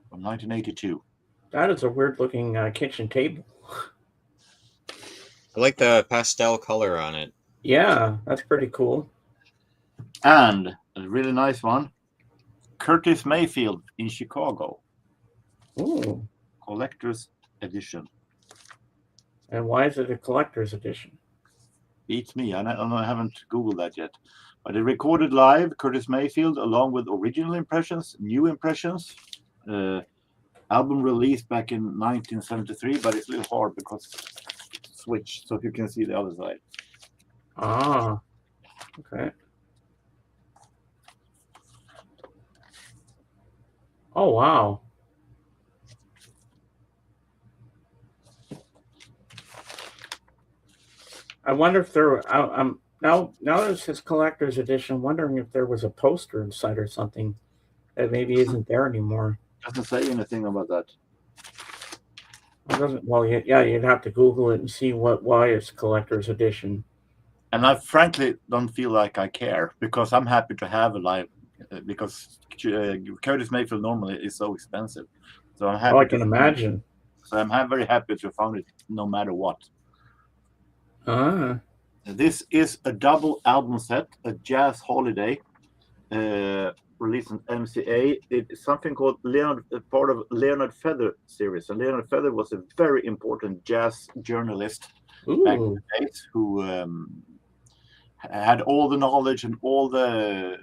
From 1982. That is a weird-looking kitchen table. I like the pastel color on it. Yeah, that's pretty cool. And a really nice one. Curtis Mayfield in Chicago. Ooh. Collector's edition. And why is it a collector's edition? Beats me. I haven't Googled that yet. But they recorded live Curtis Mayfield along with original impressions, new impressions, album released back in 1973, but it's a little hard because it's switched, so you can see the other side. Ah, okay. Oh, wow. I wonder if I'm now it's his collector's edition. I'm wondering if there was a poster inside or something that maybe isn't there anymore. Doesn't say anything about that. It doesn't. Well, yeah, you'd have to Google it and see why it's collector's edition. And I frankly don't feel like I care, because I'm happy to have a live, because Curtis Mayfield normally is so expensive. So I'm happy. Oh, I can imagine. So I'm very happy to found it no matter what. Ah. This is a double album set, a jazz holiday, released on MCA. It's something called part of Leonard Feather series. And Leonard Feather was a very important jazz journalist back in the days, who had all the knowledge and all the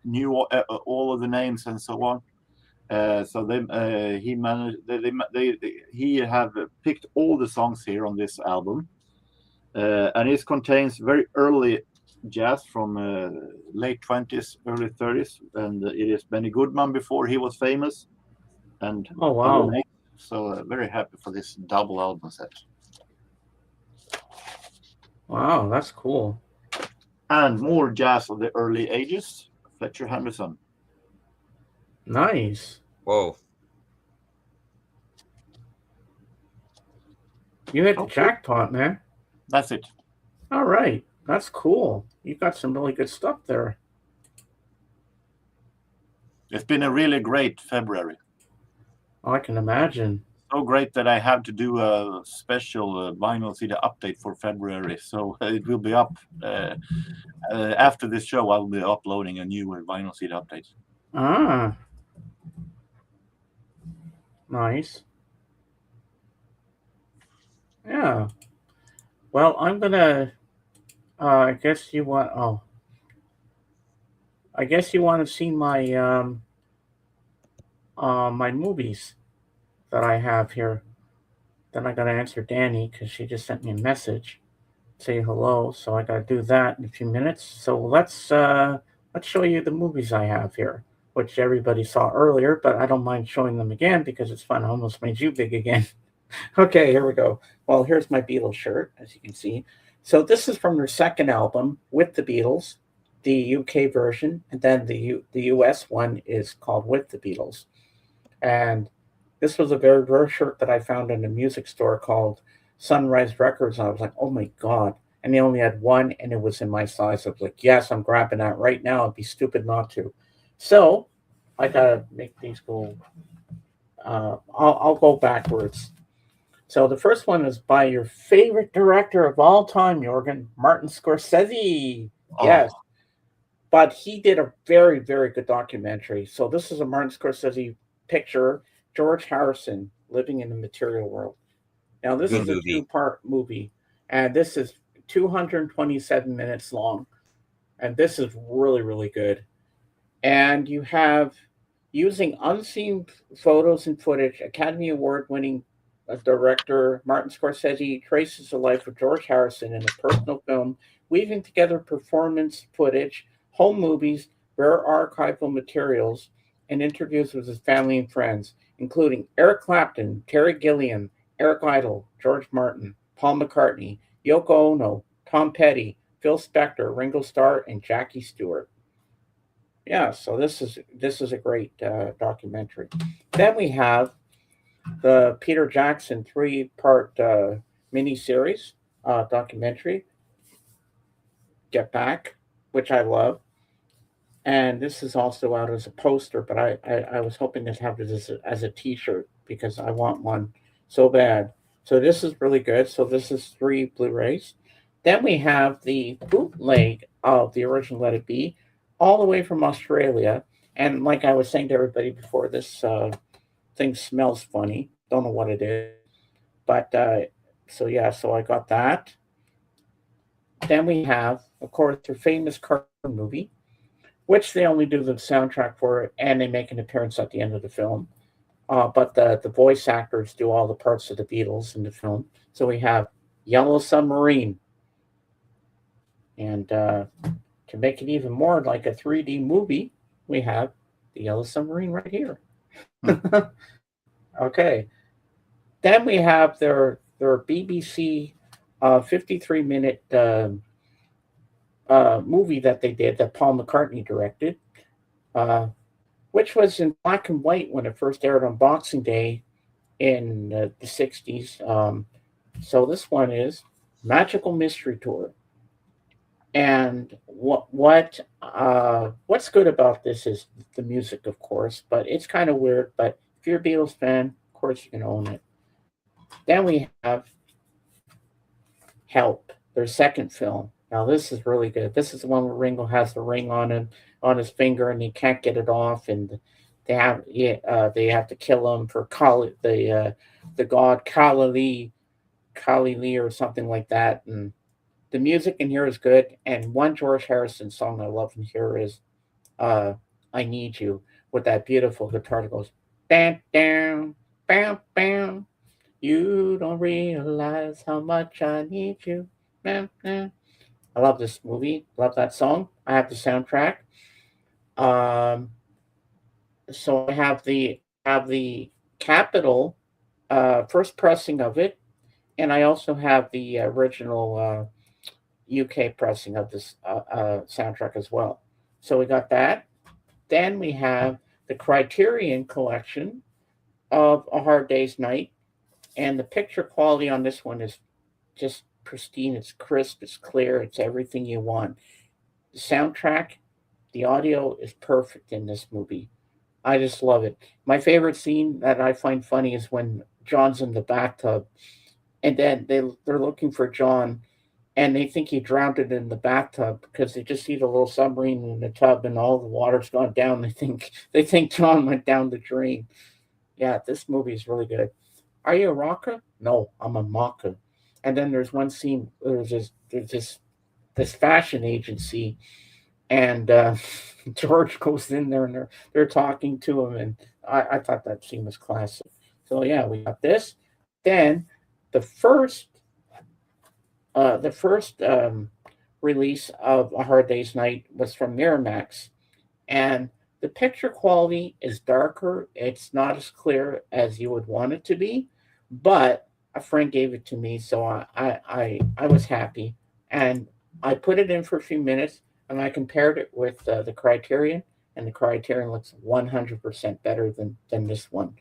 knew all of the names and so on. So he have picked all the songs here on this album, and it contains very early jazz from late 20s, early 30s, and it is Benny Goodman before he was famous. And oh wow, so very happy for this double album set. Wow, that's cool. And more jazz of the early ages, Fletcher Henderson. Nice. Whoa. You hit the jackpot, man. That's it. All right. That's cool. You got some really good stuff there. It's been a really great February. Oh, I can imagine. So great that I have to do a special vinyl CD update for February. So it will be up after this show. I'll be uploading a new vinyl CD update. Ah. Nice. Yeah. Well, I'm gonna. I guess you want. Oh. I guess you want to see my my movies that I have here. Then I gotta answer Danny because she just sent me a message, say hello. So I gotta do that in a few minutes. So let's show you the movies I have here, which everybody saw earlier, but I don't mind showing them again because it's fun. I almost made you big again. Okay, here we go. Well, here's my Beatles shirt, as you can see. So this is from their second album with the Beatles, the UK version, and then the US one is called With the Beatles. And this was a very rare shirt that I found in a music store called Sunrise Records. And I was like, oh my God. And they only had one, and it was in my size. I was like, yes, I'm grabbing that right now. I'd be stupid not to. So I gotta make these go. I'll go backwards. So the first one is by your favorite director of all time, Jorgen, Martin Scorsese. Oh. Yes. But he did a very, very good documentary. So this is a Martin Scorsese picture, George Harrison, Living in the Material World. Now, this is a two-part movie, and this is 227 minutes long. And this is really, really good. And you have, using unseen photos and footage, Academy Award-winning director Martin Scorsese traces the life of George Harrison in a personal film, weaving together performance footage, home movies, rare archival materials, and interviews with his family and friends, including Eric Clapton, Terry Gilliam, Eric Idle, George Martin, Paul McCartney, Yoko Ono, Tom Petty, Phil Spector, Ringo Starr, and Jackie Stewart. Yeah, so this is a great documentary. Then we have the Peter Jackson 3-part miniseries documentary, Get Back, which I love. And this is also out as a poster, but I was hoping to have it as a T-shirt because I want one so bad. So this is really good. So this is 3 Blu-rays. Then we have the bootleg of the original Let It Be, all the way from Australia. And like I was saying to everybody before, this thing smells funny. Don't know what it is. But so I got that. Then we have, of course, their famous cartoon movie, which they only do the soundtrack for, and they make an appearance at the end of the film. but the voice actors do all the parts of the Beatles in the film. So we have Yellow Submarine, and to make it even more like a 3D movie, we have the Yellow Submarine right here. Okay. Then we have their BBC 53-minute movie that they did that Paul McCartney directed, uh, which was in black and white when it first aired on Boxing Day in the 60s. So this one is Magical Mystery Tour. And what's good about this is the music, of course, but it's kind of weird. But if you're a Beatles fan, of course you can own it. Then we have Help, their second film. Now this is really good. This is the one where Ringo has the ring on his finger and he can't get it off, and they have to kill him for the god Kali Lee or something like that. And the music in here is good. And one George Harrison song I love in here is I Need You, with that beautiful guitar that goes bam down, bam bam. You don't realize how much I need you. Bam, bam. I love this movie. Love that song. I have the soundtrack. Um, so I have the Capitol first pressing of it, and I also have the original UK pressing of this soundtrack as well. So we got that. Then we have the Criterion collection of A Hard Day's Night, and the picture quality on this one is just pristine. It's crisp, it's clear, it's everything you want. The soundtrack, the audio is perfect in this movie. I just love it. My favorite scene that I find funny is when John's in the bathtub, and then they're looking for John, and they think he drowned it in the bathtub because they just see the little submarine in the tub and all the water's gone down. They think John went down the drain. Yeah, this movie is really good. Are you a rocker? No, I'm a mocker. And then there's one scene. There's this fashion agency, and George goes in there and they're talking to him, and I thought that scene was classic. So yeah, we got this. Then the first release of A Hard Day's Night was from Miramax, and the picture quality is darker. It's not as clear as you would want it to be, but a friend gave it to me, so I was happy, and I put it in for a few minutes, and I compared it with the Criterion, and the Criterion looks 100% better than this one.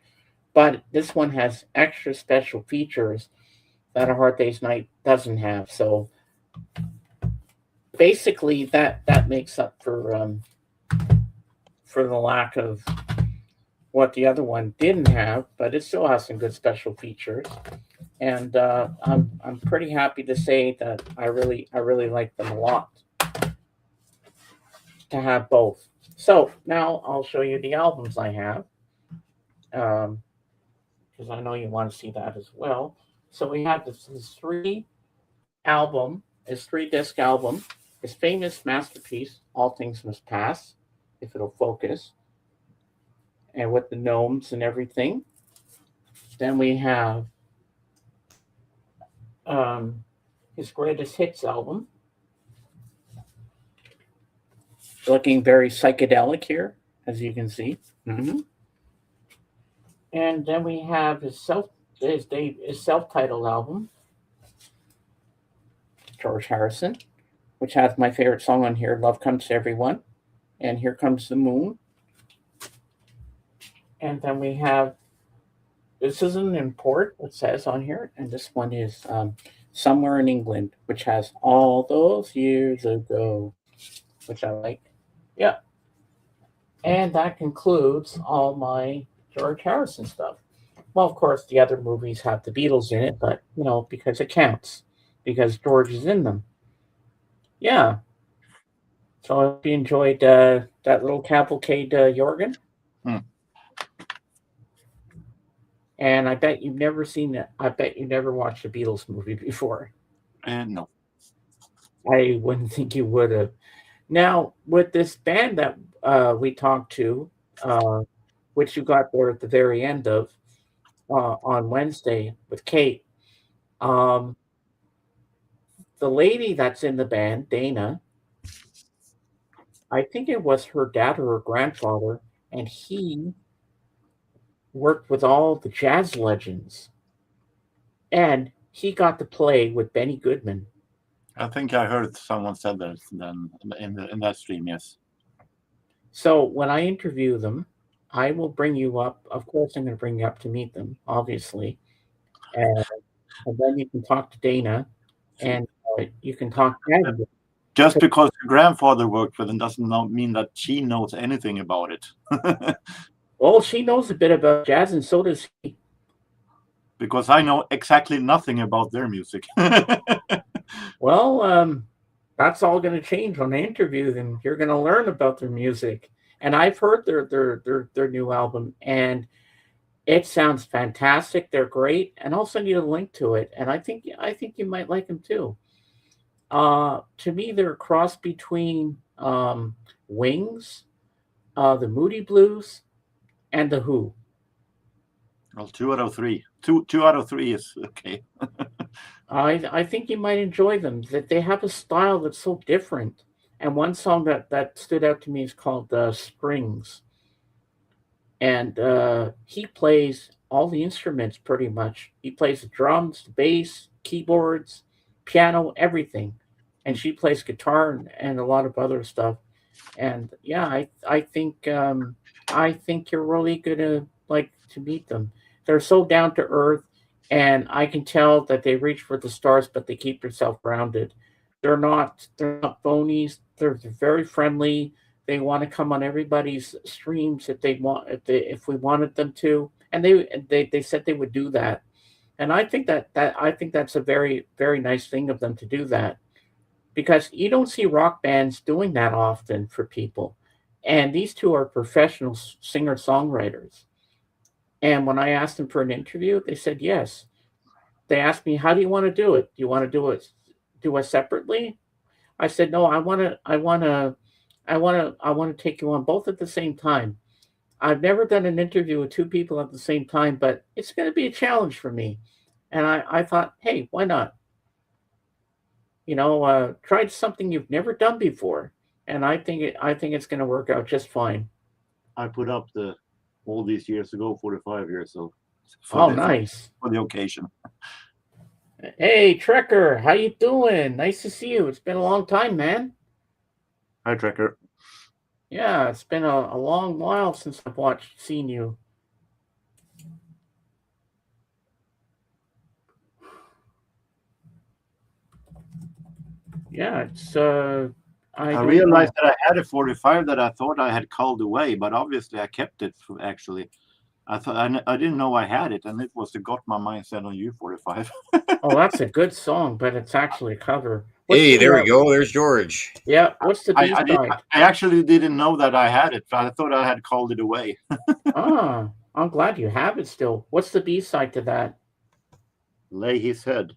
But this one has extra special features that A Hard Day's Night doesn't have. So basically, that makes up for the lack of what the other one didn't have, but it still has some good special features. And I'm pretty happy to say that I really like them a lot to have both. So now I'll show you the albums I have, because I know you want to see that as well. So we have this three disc album, his famous masterpiece, All Things Must Pass, if it'll focus, and with the gnomes and everything. Then we have his greatest hits album, looking very psychedelic here, as you can see. Mm-hmm. And then we have his self-titled album, George Harrison, which has my favorite song on here, Love Comes to Everyone, and Here Comes the Moon. And then we have, this is an import, it says on here, and this one is Somewhere in England, which has All Those Years Ago, which I like. Yeah. And that concludes all my George Harrison stuff. Well, of course, the other movies have the Beatles in it, but, because it counts, because George is in them. Yeah. So I hope you enjoyed that little cavalcade, Jorgen. And I bet you've never seen it. I bet you never watched a Beatles movie before. No. I wouldn't think you would have. Now, with this band that we talked to, which you got there at the very end of on Wednesday with Kate. Um, the lady that's in the band, Dana, I think it was her dad or her grandfather, and he worked with all the jazz legends, and he got to play with Benny Goodman. I think I heard someone said that then in that stream. Yes. So when I interview them, I will bring you up. Of course, I'm going to bring you up to meet them, obviously, and, and then you can talk to Dana, and you can talk to Daddy. Just because your grandfather worked with him doesn't mean that she knows anything about it. Well, she knows a bit about jazz, and so does he. Because I know exactly nothing about their music. Well, that's all going to change when I interview them. You're going to learn about their music, and I've heard their new album, and it sounds fantastic. They're great, and I'll send you a link to it. And I think you might like them too. To me, they're a cross between Wings, the Moody Blues, and the Who. Well, 2 out of 3. Two out of 3 is okay. I think you might enjoy them. That they have a style that's so different. And one song that stood out to me is called Springs. And he plays all the instruments pretty much. He plays the drums, the bass, keyboards, piano, everything. And she plays guitar and a lot of other stuff. And yeah, I think you're really gonna like to meet them. They're so down to earth, and I can tell that they reach for the stars, but they keep themselves grounded. They're not phonies. They're very friendly. They want to come on everybody's streams if we wanted them to, and they said they would do that. And I think that's a very very nice thing of them to do that, because you don't see rock bands doing that often for people. And these two are professional singer songwriters. And when I asked them for an interview, they said yes. They asked me, "How do you want to do it? Do you want to do it separately?" I said, "No, I want to take you on both at the same time. I've never done an interview with two people at the same time, but it's going to be a challenge for me." And I thought, hey, why not? Try something you've never done before, and I think it's going to work out just fine. I put up all these years ago, 45 years. So Nice. For the occasion. Hey, Trekker, how you doing? Nice to see you. It's been a long time, man. Hi, Trekker. Yeah, it's been a long while since I've seen you. Yeah, it's I realized that I had a 45 that I thought I had called away, but obviously I kept it. Actually, I thought I didn't know I had it, and it was the "Got My Mind Set on You" 45. Oh, that's a good song, but it's actually a cover. Hey, there we go. There's George. Yeah, what's the B side? I actually didn't know that I had it. I thought I had called it away. I'm glad you have it still. What's the B side to that? Lay His Head.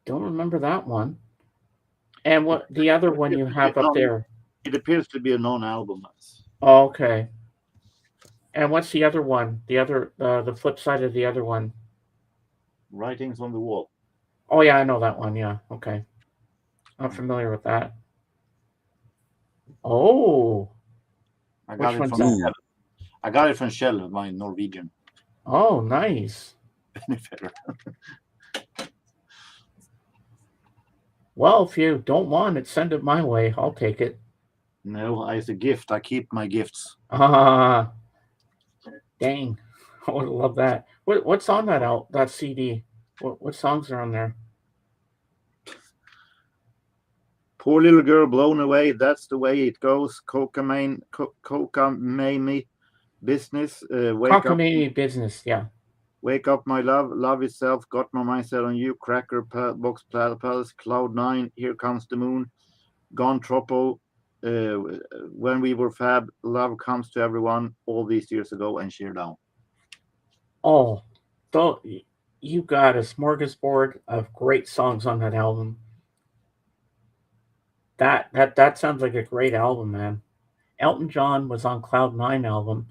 Don't remember that one. And what the other one you have up there? It appears to be a non-album. Oh, okay. And what's the other one? The flip side of the other one? Writings on the Wall. Oh yeah, I know that one. Yeah, okay. I'm familiar with that. Oh, I got it from Shell. I got it from Shell, my Norwegian. Oh, nice. Well, if you don't want it, send it my way. I'll take it. No, it's a gift. I keep my gifts. Dang. I would love that. What's on that CD? What songs are on there? Poor Little Girl, Blown Away, That's the Way It Goes, Cockamamie Business, Cockamamie Business, yeah. Wake Up My Love, Love Itself, Got My Mind Set on You, Cracker Box Palace, Cloud 9, Here Comes the Moon, Gone Tropo, When We Were Fab, Love Comes to Everyone, all these years ago, and Sheer Down. Oh, you got a smorgasbord of great songs on that album. That sounds like a great album, man. Elton John was on Cloud Nine album,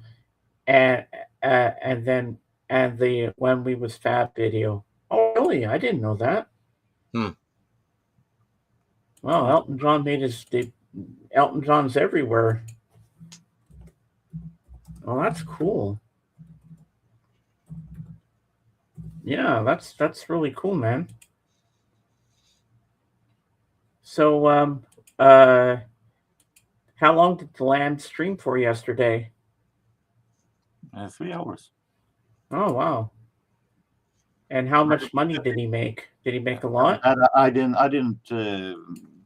and then the When We Was Fab video. Oh, really? I didn't know that. Hmm. Well, Elton John Elton John's everywhere. Oh, that's cool. Yeah, that's really cool, man. So, how long did the land stream for yesterday? 3 hours. Oh, wow. And how much money did he make? Did he make a lot? I didn't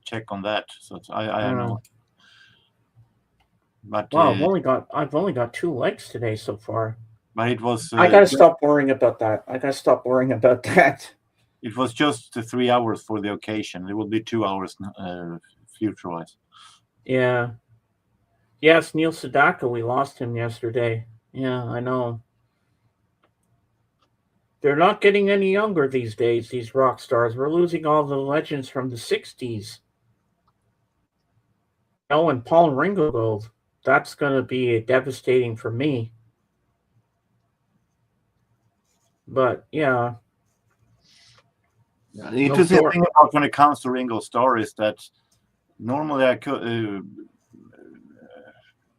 check on that, so I don't know. But wow, I've only got 2 likes today so far. But it was. I gotta stop worrying about that. It was just 3 hours for the occasion. It will be 2 hours future-wise. Yeah. Yes, Neil Sedaka, we lost him yesterday. Yeah, I know. They're not getting any younger these days, these rock stars. We're losing all the legends from the 60s. Oh, and Paul and Ringo go. That's going to be devastating for me. But, yeah. The interesting thing about when it comes to Ringo Starr is that normally I could...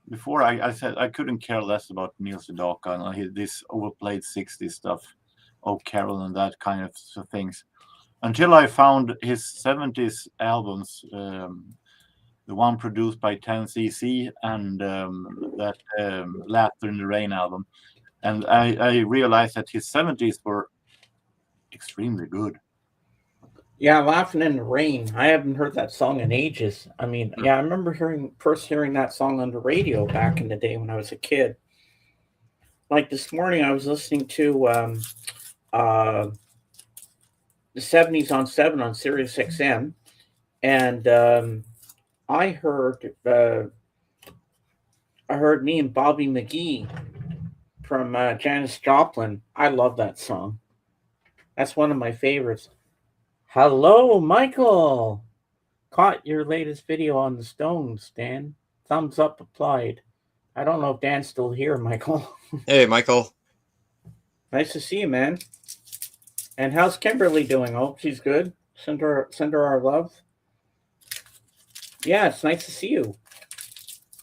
before I said I couldn't care less about Neil Sedaka and this overplayed 60s stuff, Oh Carol and that kind of things, until I found his 70s albums, the one produced by 10cc and that Laughter in the Rain album, and I realized that his 70s were extremely good. Yeah, Laughing in the Rain. I haven't heard that song in ages. I mean, yeah, I remember first hearing that song on the radio back in the day when I was a kid. Like this morning, I was listening to the 70s on 7 on Sirius XM, and I heard Me and Bobby McGee from Janis Joplin. I love that song. That's one of my favorites. Hello, Michael. Caught your latest video on the Stones, Dan. Thumbs up applied. I don't know if Dan's still here, Michael. Hey, Michael. Nice to see you, man. And how's Kimberly doing? I hope she's good. Send her our love. Yeah, it's nice to see you.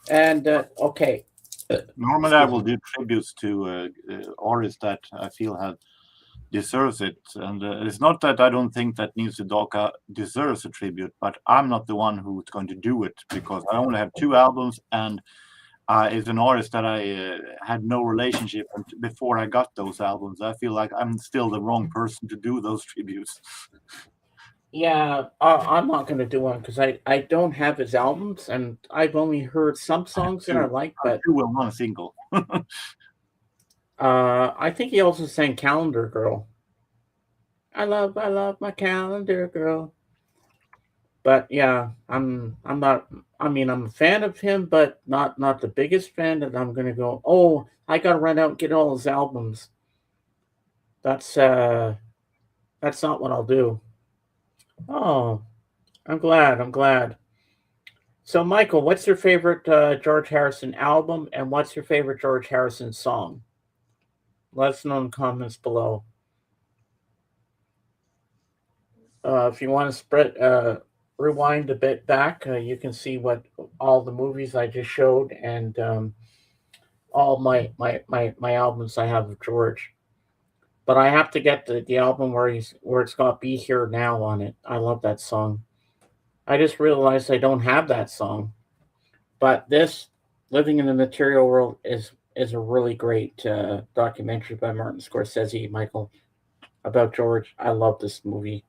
And okay. Normally, I will do tributes to artists that I feel deserves it, and it's not that I don't think that Neil Sedaka deserves a tribute, but I'm not the one who's going to do it because I only have 2 albums, and it's an artist that I had no relationship before I got those albums. I feel like I'm still the wrong person to do those tributes. Yeah, I'm not going to do one because I don't have his albums, and I've only heard some songs that I like, but 2 will one single. I think he also sang Calendar Girl. I love my calendar girl. But yeah, I'm not. I mean, I'm a fan of him, but not the biggest fan. That I'm gonna go. Oh, I gotta run out and get all his albums. That's not what I'll do. Oh, I'm glad. So, Michael, what's your favorite George Harrison album, and what's your favorite George Harrison song? Let us know in the comments below. If you want to rewind a bit back, you can see what all the movies I just showed and all my albums I have of George. But I have to get the album where it's got "Be Here Now" on it. I love that song. I just realized I don't have that song. But this "Living in the Material World" is a really great documentary by Martin Scorsese, Michael, about George. I love this movie.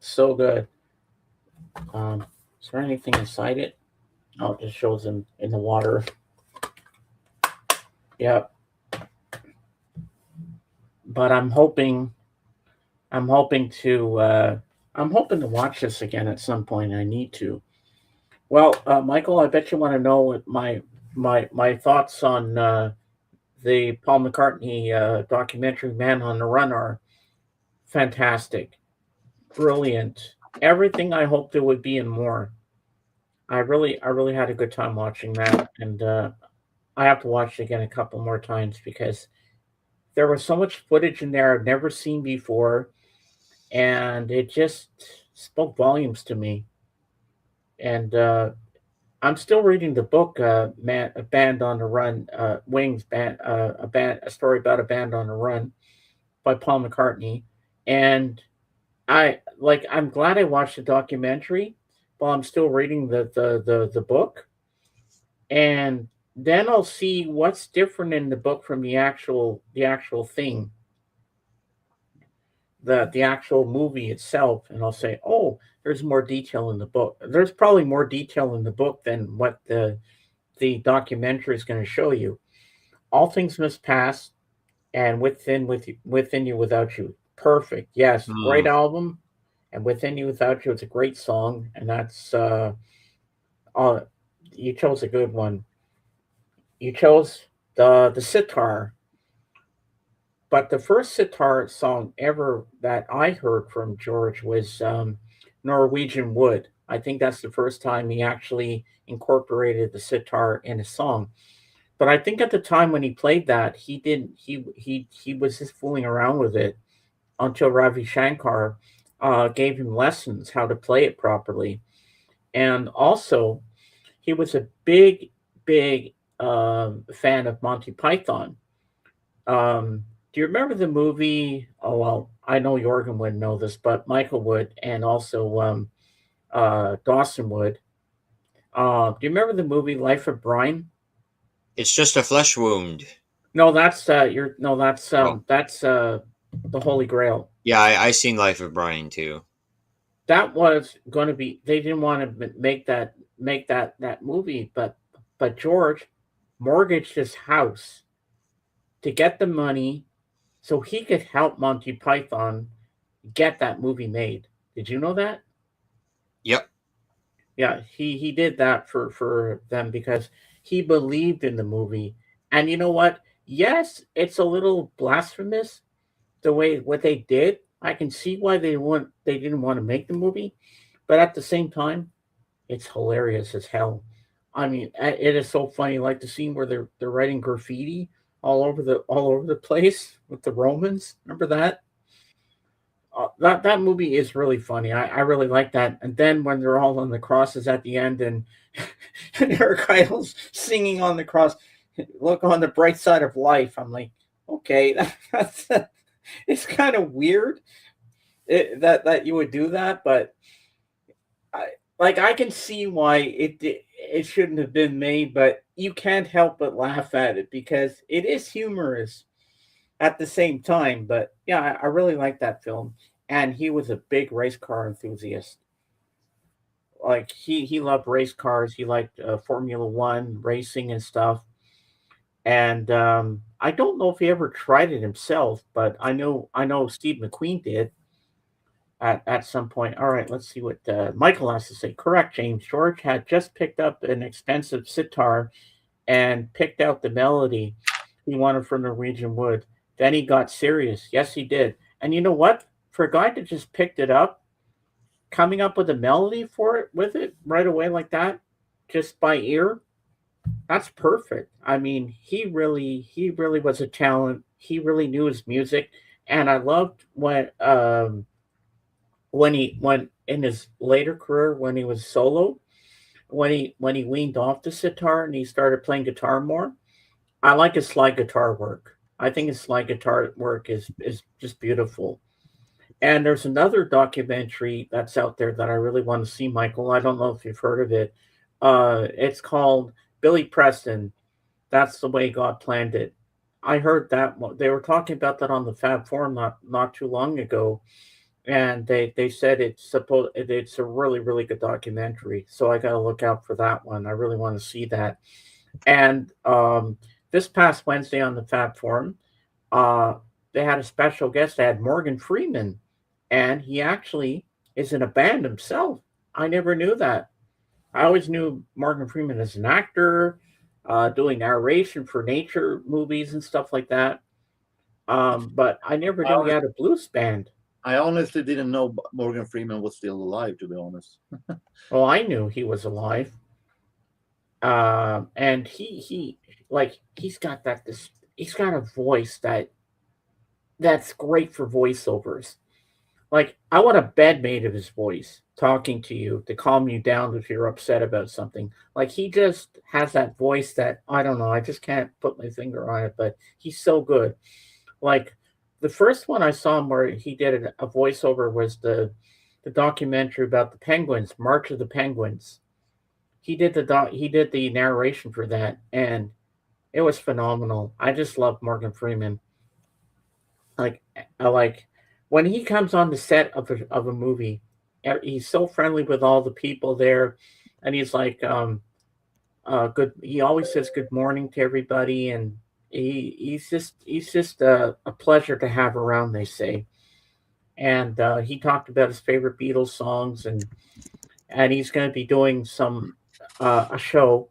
So good. Is there anything inside it? Oh, it just shows him in the water. Yep. But I'm hoping to watch this again at some point. I need to. Well, Michael, I bet you want to know what my thoughts on the Paul McCartney documentary "Man on the Run" are. Fantastic, brilliant, everything I hoped it would be and more. I really had a good time watching that, and I have to watch it again a couple more times because there was so much footage in there I've never seen before, and it just spoke volumes to me. And I'm still reading the book, Man, a Band on the Run, Wings Band, a story about a band on the run by Paul McCartney, and I'm glad I watched the documentary while I'm still reading the book, and then I'll see what's different in the book from the actual thing, the actual movie itself, and I'll say, oh, there's more detail in the book. There's probably more detail in the book than what the documentary is going to show you. All things must pass, and within you without you. Perfect. Yes, Hmm. great album, and within you without you. It's a great song, and that's uh you chose a good one. You chose the sitar, but the first sitar song ever that I heard from George was Norwegian Wood. I think that's the first time he actually incorporated the sitar in a song. But I think at the time when he played that, he didn't. He was just fooling around with it until Ravi Shankar gave him lessons how to play it properly. And also, he was a big fan of Monty Python. Do you remember the movie? Oh well, I know Jorgen would know this, but Michael would, and also Dawson would. Do you remember the movie Life of Brian? It's just a flesh wound. No, that's you're no, Oh, that's the Holy Grail. yeah, I seen Life of Brian too. That was going to be. They didn't want to make that movie, but George mortgaged his house to get the money so he could help Monty Python get that movie made. Did you know that? Yep. Yeah, he did that for them because he believed in the movie. And you know what? Yes, it's a little blasphemous the way what they did. I can see why they didn't want to make the movie, but at the same time, it's hilarious as hell. I mean, it is so funny. Like the scene where they're writing graffiti all over the place with the Romans. Remember that? That movie is really funny. I really like that. And then when they're all on the crosses at the end, and, and Eric Idle's singing on the cross, look on the bright side of life. I'm like, okay, that's it's kind of weird that you would do that, but I I can see why it shouldn't have been made, but you can't help but laugh at it because it is humorous at the same time. But yeah, I really like that film, and he was a big race car enthusiast. Like he loved race cars. He liked Formula One racing and stuff. And I don't know if he ever tried it himself, but I know Steve McQueen did at some point. All right, let's see what Michael has to say. Correct, James. George had just picked up an expensive sitar and picked out the melody he wanted from Norwegian Wood. Then he got serious. Yes, he did. And you know what? For a guy that just picked it up, coming up with a melody for it with it right away like that, just by ear, that's perfect. I mean, he really was a talent. He really knew his music, and I loved when in his later career when he was solo, when he weaned off the sitar and he started playing guitar more. I like his slide guitar work. I think his slide guitar work is just beautiful. And there's another documentary that's out there that I really want to see, Michael. I don't know if you've heard of it. It's called Billy Preston. That's the way God planned it. I heard that one. They were talking about that on the Fab Forum not too long ago, and they said it's a really good documentary. So I got to look out for that one. I really want to see that. And this past Wednesday on the Fab Forum, uh, they had a special guest. They had Morgan Freeman, and he actually is in a band himself. I never knew that. I always knew Morgan Freeman as an actor, doing narration for nature movies and stuff like that. But I never knew he Our had a blues band. I honestly didn't know Morgan Freeman was still alive, to be honest. Well, I knew he was alive. And he like he's got he's got a voice that's great for voiceovers. Like I want a bedmate of his voice talking to you to calm you down if you're upset about something. Like he just has that voice that I don't know. I just can't put my finger on it, but he's so good. Like the first one I saw him where he did a voiceover was the documentary about the penguins, March of the Penguins. He did the narration for that, and it was phenomenal. I just love Morgan Freeman. Like I like when he comes on the set of a movie, he's so friendly with all the people there, and he's like good. He always says good morning to everybody, and he's just a pleasure to have around. They say, and he talked about his favorite Beatles songs, and he's going to be doing some a show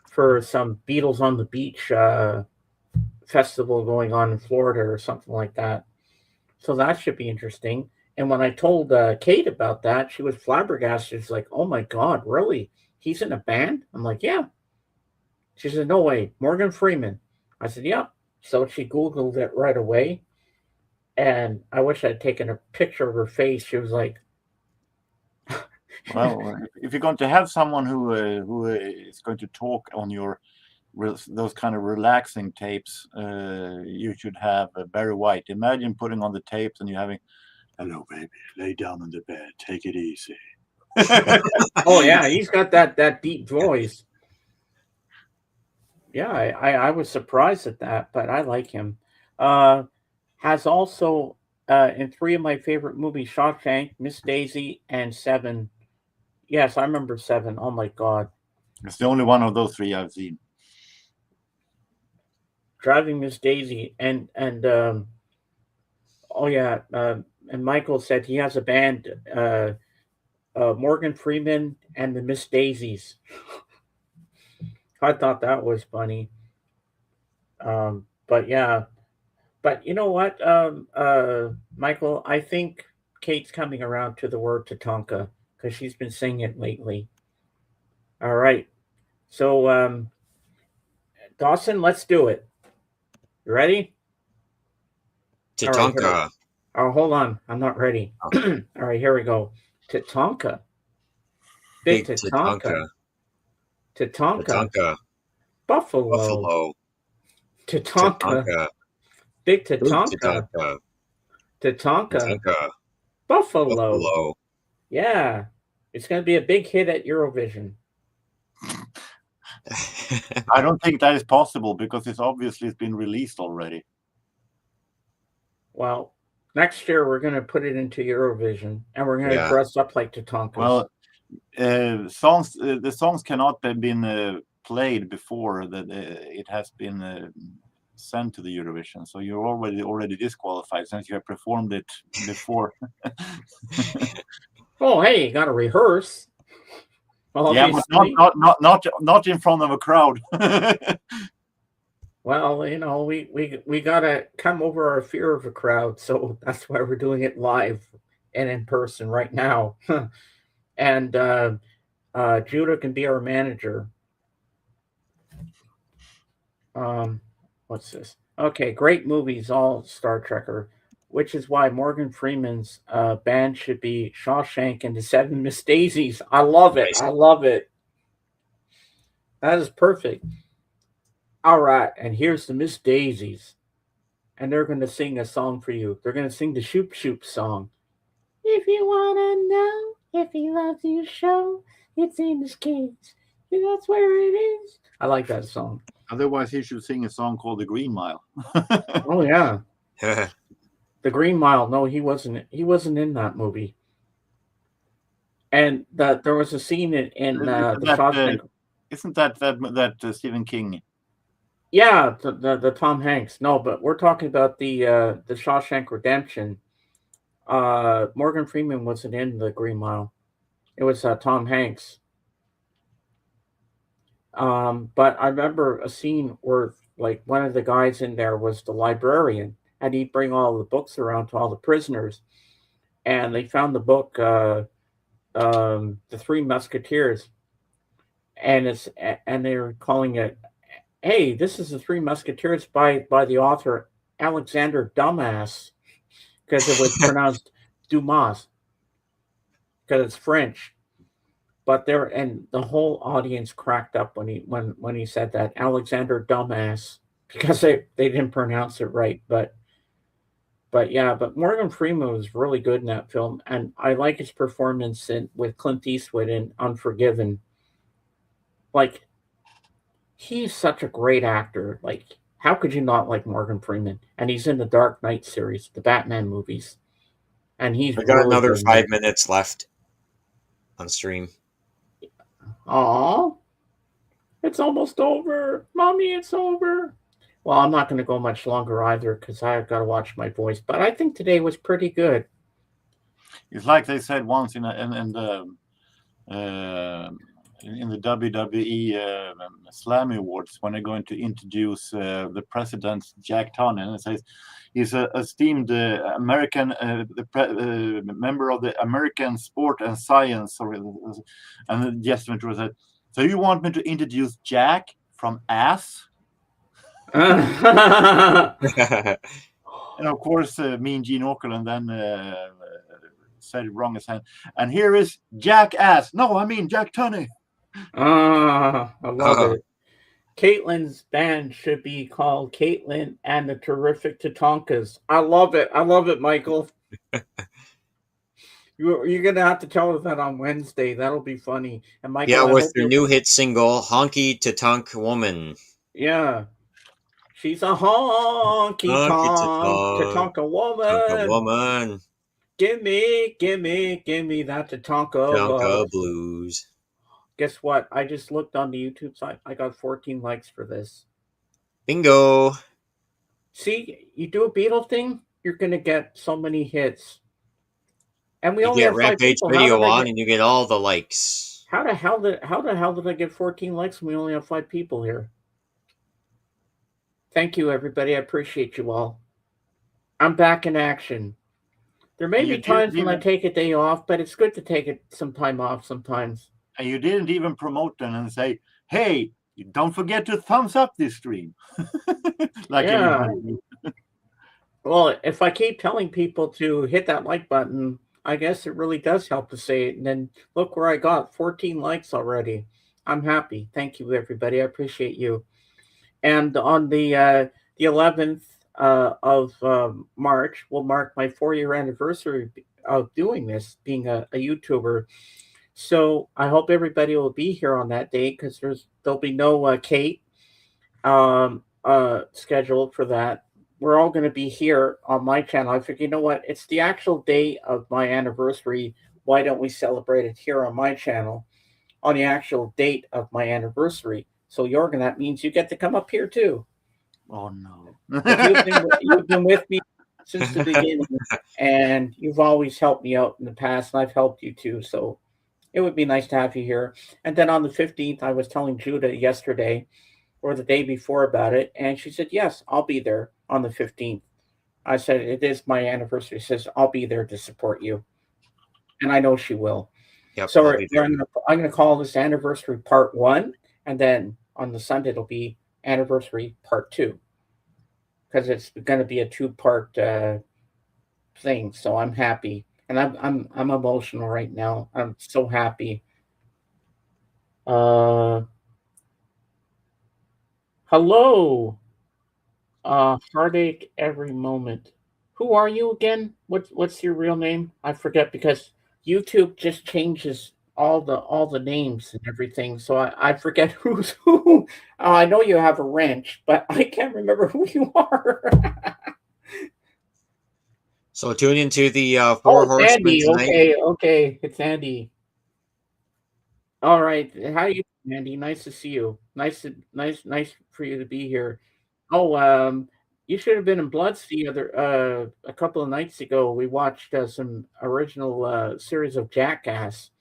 for some Beatles on the Beach festival going on in Florida or something like that. So that should be interesting. And when I told Kate about that, she was flabbergasted. She's like, "Oh my God, really? He's in a band?" I'm like, "Yeah." She said, "No way, Morgan Freeman." I said, "Yeah." So she Googled it right away. And I wish I'd taken a picture of her face. She was like, Well, if you're going to have someone who is going to talk on your those kind of relaxing tapes, you should have Barry White. Imagine putting on the tapes and you having, "Hello, baby, lay down on the bed, take it easy." "Oh yeah, he's got that deep voice." Yeah, I was surprised at that, but I like him. Uh, has also in three of my favorite movies, Shawshank, Miss Daisy, and Seven. Yes, I remember Seven. Oh my God, It's the only one of those three I've seen. Driving Miss Daisy, and oh yeah, and Michael said he has a band, Morgan Freeman and the Miss Daisies. I thought that was funny. But yeah, but you know what, Michael, I think Kate's coming around to the word Tatanka because she's been saying it lately. All right, so Dawson, let's do it. You ready? All right, here. Tatanka. Oh, hold on, I'm not ready. Oh. All right, here we go. Tatanka, big Big Tatanka, Tatanka. Tatanka, Tatanka. Buffalo, Buffalo. Tatanka, Tatanka. big Big Tatanka, Tatanka. Tatanka, Tatanka. Buffalo. Buffalo. Yeah, it's going to be a big hit at Eurovision. I don't think that is possible because it's been released already. Well, next year we're going to put it into Eurovision, and we're going to Yeah. dress up like Tatankas. Well, the songs cannot have been played before that it has been sent to the Eurovision. So you're already disqualified since you have performed it before. Oh, hey, you got to rehearse. Yeah, but Obviously. not in front of a crowd. Well, you know, we got to come over our fear of a crowd, so that's why we're doing it live and in person right now. And Judah can be our manager. What's this? Okay, great movies, all Star Trekker, which is why Morgan Freeman's band should be Shawshank and the Seven Miss Daisies. I love it. Nice. I love it. That is perfect. All right, and here's the Miss Daisies, and they're going to sing a song for you. They're going to sing the Shoop Shoop song. If you want to know if he loves you, show it's in his cage. That's where it is. I like that song. Otherwise, he should sing a song called "The Green Mile." Oh yeah, The Green Mile. No, he wasn't. He wasn't in that movie. And there was a scene in the Shawshank. Isn't that Stephen King? Yeah, the Tom Hanks. No, but we're talking about the Shawshank Redemption. Morgan Freeman wasn't in The Green Mile. It was Tom Hanks. But I remember a scene where like one of the guys in there was the librarian, and he'd bring all the books around to all the prisoners. and they found the book, The Three Musketeers, and they're calling it, "Hey, this is the Three Musketeers by the author Alexander Dumas," because it was pronounced Dumas because it's French. But there, and the whole audience cracked up when he said that, Alexander Dumas, because they didn't pronounce it right. But yeah, but Morgan Freeman was really good in that film, and I like his performance with Clint Eastwood in Unforgiven. Like, he's such a great actor. Like, how could you not like Morgan Freeman? And he's in the Dark Knight series, the Batman movies, and he's I got really another good. 5 minutes left on stream. Aw, it's almost over, mommy. It's over. Well, I'm not going to go much longer either because I've got to watch my voice. But I think today was pretty good. It's like they said once in the WWE Slammy Awards when they're going to introduce the president Jack Tunney, and it says he's an esteemed American member of the American Sport and Science, and the gentleman was said, "So you want me to introduce Jack from Ass?" And of course, Mean Gene Okerlund then said it wrong as hell. And here is Jack Ass. No, I mean Jack Tunney. I love it. Caitlin's band should be called Caitlin and the Terrific Tatonkas. I love it. I love it, Michael. You're going to have to tell us that on Wednesday. That'll be funny. And Michael, yeah, with their new hit single, Honky Tatonk Woman. Yeah. She's a honky Tatonka woman. Give me that Tatonka blues. Guess what? I just looked on the YouTube site. I got 14 likes for this. Bingo. See, you do a Beatle thing, you're going to get so many hits. And we you only get have 5 Rampage people. video on and you get all the likes. How the hell did I get 14 likes when we only have 5 people here? Thank you, everybody. I appreciate you all. I'm back in action. There may be times when I take a day off, but it's good to take some time off sometimes. And you didn't even promote them and say, "Hey, don't forget to thumbs up this stream." Yeah. Well, if I keep telling people to hit that like button, I guess it really does help to say it. And then look where I got 14 likes already. I'm happy. Thank you, everybody. I appreciate you. And on the 11th of March will mark my 4-year anniversary of doing this, being a YouTuber. So I hope everybody will be here on that day because there'll be no Kate scheduled for that. We're all going to be here on my channel. I figured, you know what? It's the actual day of my anniversary. Why don't we celebrate it here on my channel on the actual date of my anniversary? So, Jorgen, that means you get to come up here too. Oh, no. You've been with me since the beginning, and you've always helped me out in the past, and I've helped you too. So it would be nice to have you here. And then on the 15th, I was telling Judah yesterday or the day before about it, and she said, yes, I'll be there on the 15th. I said, it is my anniversary. She says, I'll be there to support you. And I know she will. Yep, so I'm going to call this anniversary part 1, and then on the Sunday, it'll be anniversary part 2, because it's going to be a 2-part thing. So I'm happy, and I'm emotional right now. I'm so happy. Hello, heartache every moment. Who are you again? What's your real name? I forget because YouTube just changes all the names and everything, so I forget who's who. I know you have a wrench, but I can't remember who you are. So tune into the Four Horsemen Andy. tonight. Okay, it's Andy. All right, how are you, Andy? Nice to see you. Nice for you to be here. Oh, you should have been in Bloods the other a couple of nights ago. We watched some original series of Jackass.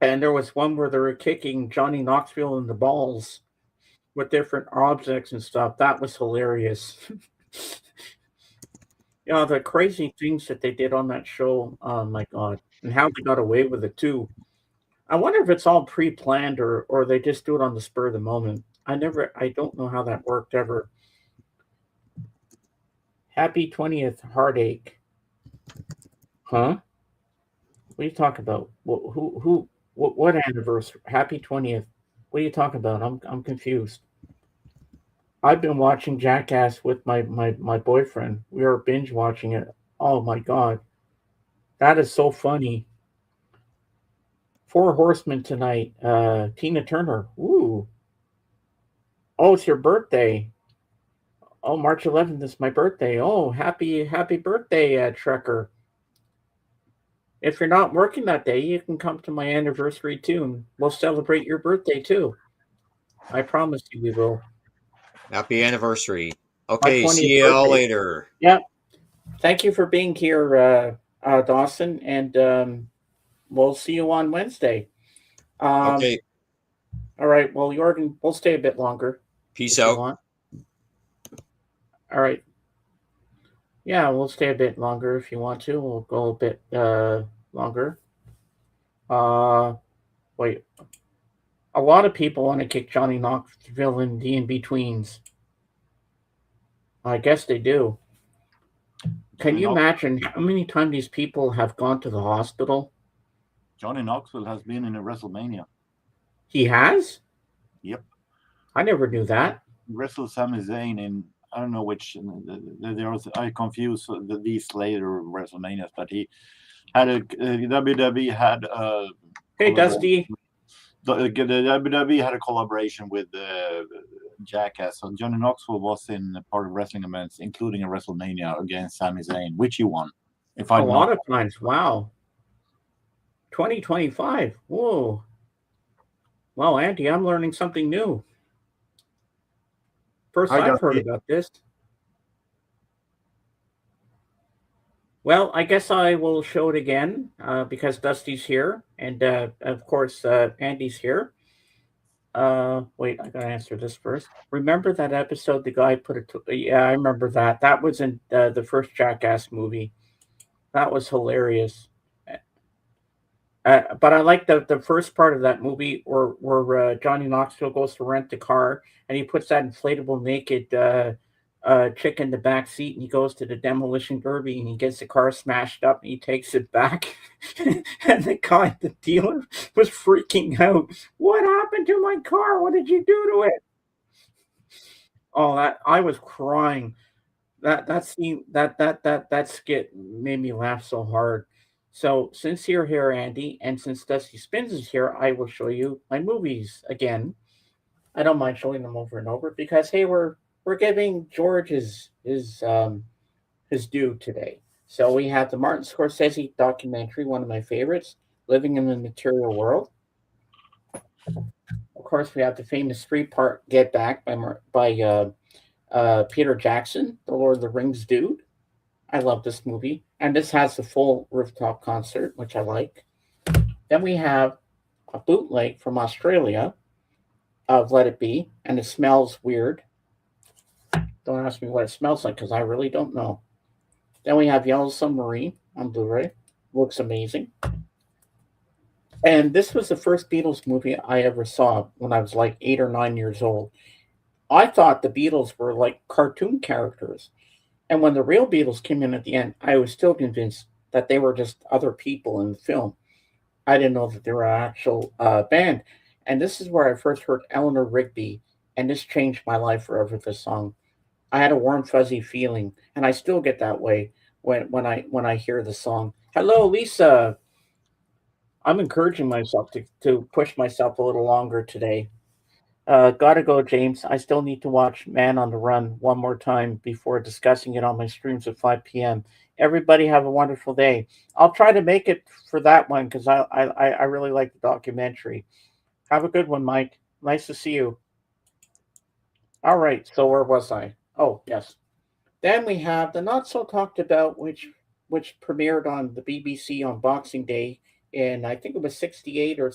And there was one where they were kicking Johnny Knoxville in the balls with different objects and stuff. That was hilarious. The crazy things that they did on that show, oh my god, and how they got away with it too. I wonder if it's all pre-planned or they just do it on the spur of the moment. I don't know how that worked ever. Happy 20th heartache. Huh? What are you talking about? What anniversary? Happy 20th. What are you talking about? I'm confused. I've been watching Jackass with my boyfriend. We are binge watching it. Oh my god. That is so funny. Four Horsemen tonight. Tina Turner. Ooh. Oh, it's your birthday. Oh, March 11th is my birthday. Oh, happy birthday, Trekker. If you're not working that day, you can come to my anniversary too, and we'll celebrate your birthday too. I promise you we will. Happy anniversary. My Okay, 20th see you all birthday. later. Yeah. Thank you for being here, Dawson, and we'll see you on Wednesday. Um, Okay, all right. Well, Jordan, we'll stay a bit longer peace if you out. want. All right. Yeah, we'll stay a bit longer if you want to. We'll go a bit longer. Uh, wait. A lot of people want to kick Johnny Knoxville in the in betweens. I guess they do. Can Johnny, you Knox- imagine how many times these people have gone to the hospital? Johnny Knoxville has been in a WrestleMania. He has? Yep. I never knew that. Wrestled Sami Zayn in, I don't know which, I confuse these later WrestleManias, but he had WWE had a Hey, collaboration. Dusty. The WWE had a collaboration with Jackass. So Johnny Knoxville was in part of wrestling events, including a WrestleMania against Sami Zayn, which he won. If A I'm lot not of times. Wow. 2025. Whoa. Well, Andy, I'm learning something new. First I I've got heard it. about this. Well, I guess I will show it again because Dusty's here, and of course Andy's here. Wait, I gotta answer this first. Remember that episode? The guy put it. Yeah, I remember that. That was in the first Jackass movie. That was hilarious. But I like the first part of that movie where Johnny Knoxville goes to rent the car and he puts that inflatable naked chick in the back seat and he goes to the demolition derby and he gets the car smashed up and he takes it back and the guy, the dealer, was freaking out. What happened to my car? What did you do to it? Oh, that I was crying. That scene that skit made me laugh so hard. So since you're here, Andy, and since Dusty Spins is here, I will show you my movies again. I don't mind showing them over and over because hey, we're giving George his due today. So we have the Martin Scorsese documentary, one of my favorites, Living in the Material World. Of course, we have the famous three-part Get Back by Peter Jackson, the Lord of the Rings dude. I love this movie. And this has the full rooftop concert, which I like. Then we have a bootleg from Australia of Let It Be, and it smells weird. Don't ask me what it smells like because I really don't know. Then we have Yellow Submarine on Blu ray. Looks amazing. And this was the first Beatles movie I ever saw when I was like 8 or 9 years old. I thought the Beatles were like cartoon characters. And when the real Beatles came in at the end, I was still convinced that they were just other people in the film. I didn't know that they were an actual band. And this is where I first heard Eleanor Rigby, and this changed my life forever. This song, I had a warm, fuzzy feeling, and I still get that way when I hear the song. Hello, Lisa. I'm encouraging myself to push myself a little longer today. Gotta go, James. I still need to watch Man on the Run one more time before discussing it on my streams at 5 p.m. Everybody have a wonderful day. I'll try to make it for that one because I really like the documentary. Have a good one, Mike. Nice to see you. All right, so where was I? Oh, yes. Then we have the not so talked about, which premiered on the BBC on Boxing Day in I think it was 68 or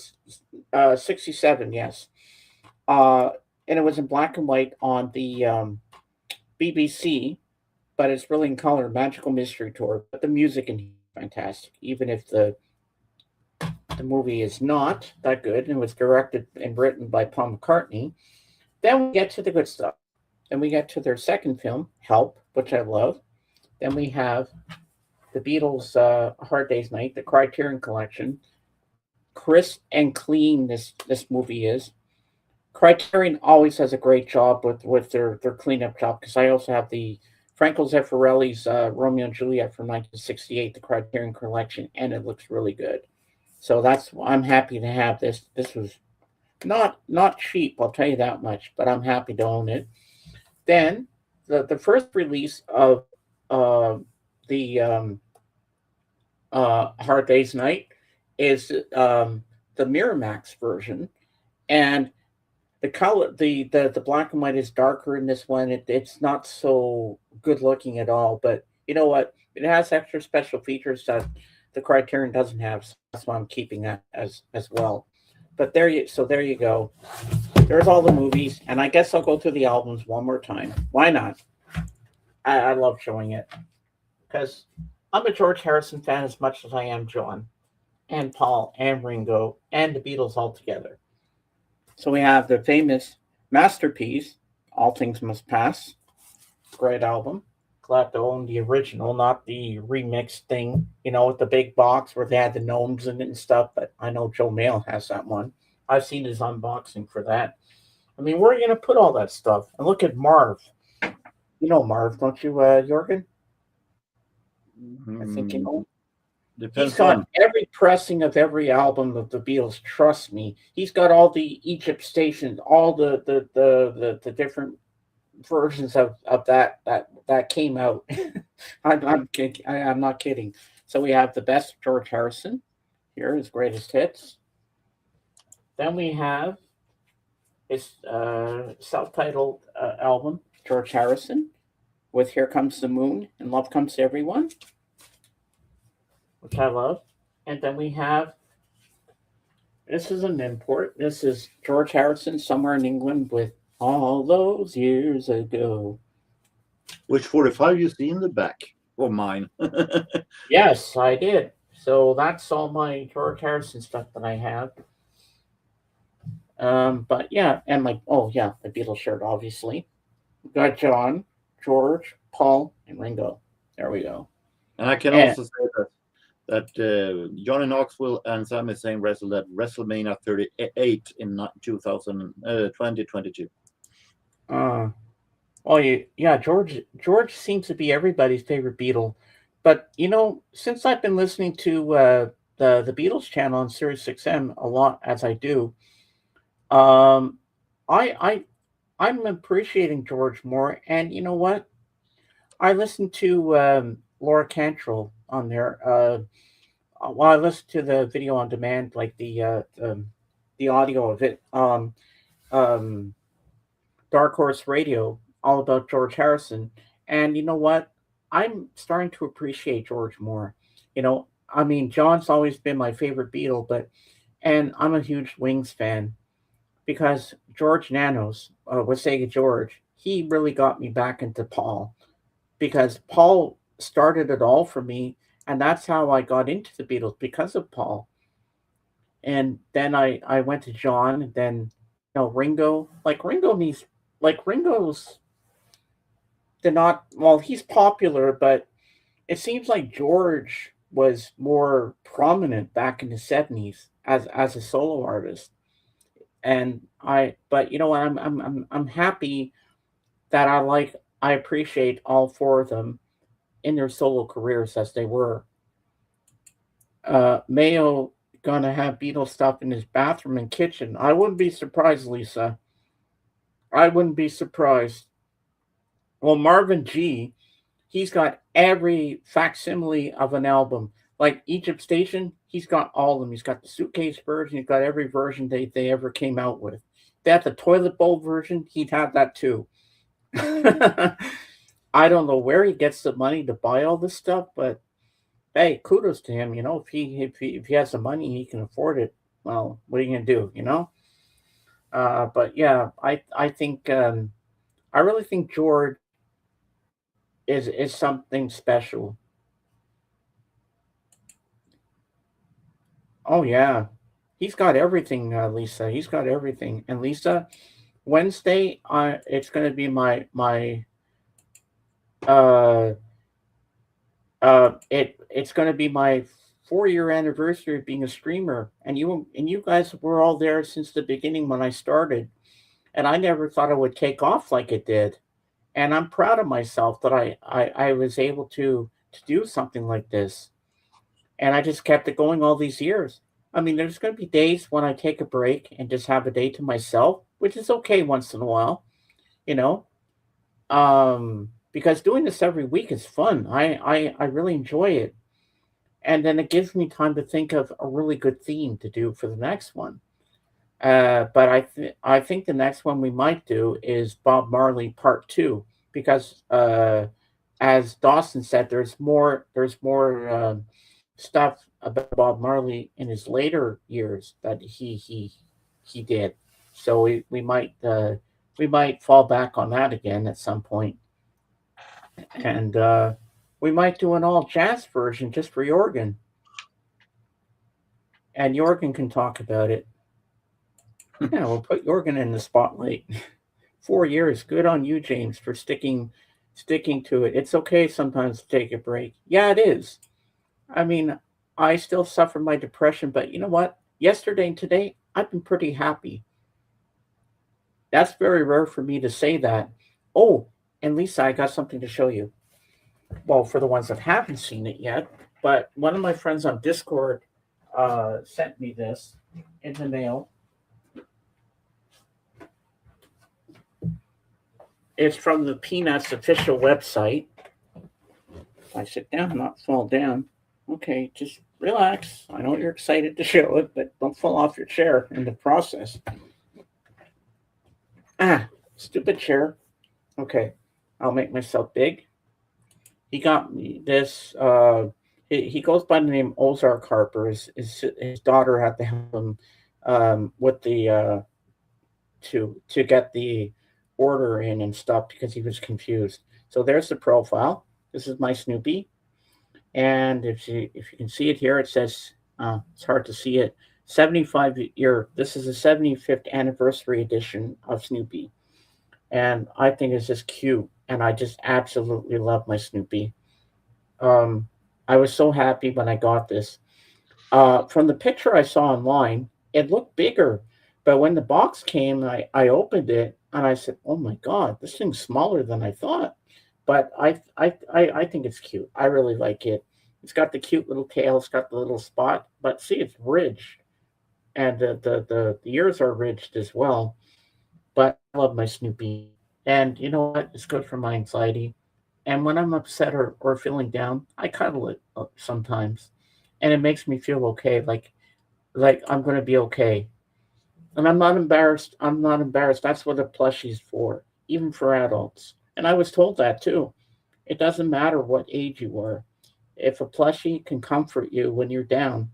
67. Yes, uh, and it was in black and white on the BBC. but it's really in color, Magical Mystery Tour. But the music in here is fantastic, even if the movie is not that good and was directed and written by Paul McCartney. Then we get to the good stuff. Then we get to their second film, Help, which I love. Then we have the Beatles' Hard Day's Night, the Criterion Collection. Crisp and clean this movie is. Criterion always does a great job with their cleanup job, because I also have the Franco Zeffirelli's Romeo and Juliet from 1968, the Criterion Collection, and it looks really good. So I'm happy to have this. This was not cheap, I'll tell you that much, but I'm happy to own it. Then the first release of uh, the Hard Day's Night is the Miramax version, and the color, the black and white is darker in this one. It's not so good looking at all, but you know what? It has extra special features that the Criterion doesn't have. So that's why I'm keeping that as well. But there you go. There's all the movies, and I guess I'll go through the albums one more time. Why not? I love showing it because I'm a George Harrison fan as much as I am John and Paul and Ringo and the Beatles all together. So we have the famous masterpiece, All Things Must Pass. Great album. Glad to own the original, not the remixed thing, with the big box where they had the gnomes in it and stuff. But I know Joe Mail has that one. I've seen his unboxing for that. I mean, where are you going to put all that stuff? And look at Marv. You know Marv, don't you, Jorgen? I think you know. Depends He's got on. every pressing of every album of the Beatles. Trust me, he's got all the Egypt stations, all the different versions of that came out. I'm not kidding. So we have the best George Harrison here, his greatest hits. Then we have his self-titled album, George Harrison, with "Here Comes the Moon" and "Love Comes to Everyone," which I love. And then we have, this is an import. This is George Harrison, Somewhere in England, with "All Those Years Ago." Which 45 you see in the back of mine. Yes, I did. So that's all my George Harrison stuff that I have. But yeah, and the Beatles shirt, obviously. We got John, George, Paul, and Ringo. There we go. And I can also say that Johnny Knoxville and Sami Zayn wrestled at WrestleMania 38 in 2022. George seems to be everybody's favorite Beatle. But since I've been listening to the Beatles channel on Sirius XM a lot, as I do, I'm appreciating George more. And you know what? I listened to Laura Cantrell on there. I listened to the video on demand, like the audio of it. Dark Horse Radio, all about George Harrison. And you know what? I'm starting to appreciate George more. I mean, John's always been my favorite Beatle, and I'm a huge Wings fan because George Nanos, with Sega George, he really got me back into Paul, because Paul started it all for me, and that's how I got into the Beatles, because of Paul. And then I went to John, and then Ringo. Ringo's he's popular, but it seems like George was more prominent back in the 70s as a solo artist. But you know what, I'm happy that I appreciate all four of them in their solo careers as they were. Mayo gonna have Beatles stuff in his bathroom and kitchen. I wouldn't be surprised, Lisa. I wouldn't be surprised. Well, Marvin G, he's got every facsimile of an album. Like Egypt Station, he's got all of them. He's got the suitcase version. He's got every version they ever came out with. They had the toilet bowl version. He'd have that too. I don't know where he gets the money to buy all this stuff, but hey, kudos to him. If he has the money, he can afford it. Well, what are you gonna do? But yeah, I think I really think George is something special. Oh yeah, he's got everything, Lisa. He's got everything. And Lisa, Wednesday, it's going to be my uh it's going to be my 4 year anniversary of being a streamer, and you guys were all there since the beginning when I started, and I never thought it would take off like it did, and I'm proud of myself that I was able to do something like this, and I just kept it going all these years. I mean, there's going to be days when I take a break and just have a day to myself, which is okay once in a while, you know, because doing this every week is fun. I really enjoy it, and then it gives me time to think of a really good theme to do for the next one. But I think the next one we might do is Bob Marley Part Two, because as Dawson said, there's more stuff about Bob Marley in his later years that he did. So we might fall back on that again at some point, and we might do an all jazz version just for Jorgen, and Jorgen can talk about it. Yeah, we'll put Jorgen in the spotlight. 4 years, good on you, James, for sticking to it. It's okay sometimes to take a break. Yeah, it is. I mean, I still suffer my depression, but you know what? Yesterday and today, I've been pretty happy. That's very rare for me to say that. Oh, and Lisa, I got something to show you. Well, for the ones that haven't seen it yet, but one of my friends on Discord sent me this in the mail. It's from the Peanuts official website. If I sit down, not fall down. Okay, just relax. I know you're excited to show it, but don't fall off your chair in the process. Ah, stupid chair. Okay, I'll make myself big. He got me this. He goes by the name Ozark Harper. His daughter had to help him with the to get the order in and stuff because he was confused. So there's the profile. This is my Snoopy, and if you can see it here, it says it's hard to see it. 75 year. This is the 75th anniversary edition of Snoopy, and I think it's just cute, and I just absolutely love my Snoopy. Um, I was so happy when I got this. From the picture I saw online, it looked bigger, but when the box came, I opened it and I said, "Oh my God, this thing's smaller than I thought." But I think it's cute. I really like it. It's got the cute little tail. It's got the little spot, but see, it's ridged, and the ears are ridged as well. But I love my Snoopy, and you know what? It's good for my anxiety. And when I'm upset or feeling down, I cuddle it sometimes, and it makes me feel okay. Like I'm gonna be okay. And I'm not embarrassed. I'm not embarrassed. That's what a plushie's for, even for adults. And I was told that too. It doesn't matter what age you are. If a plushie can comfort you when you're down,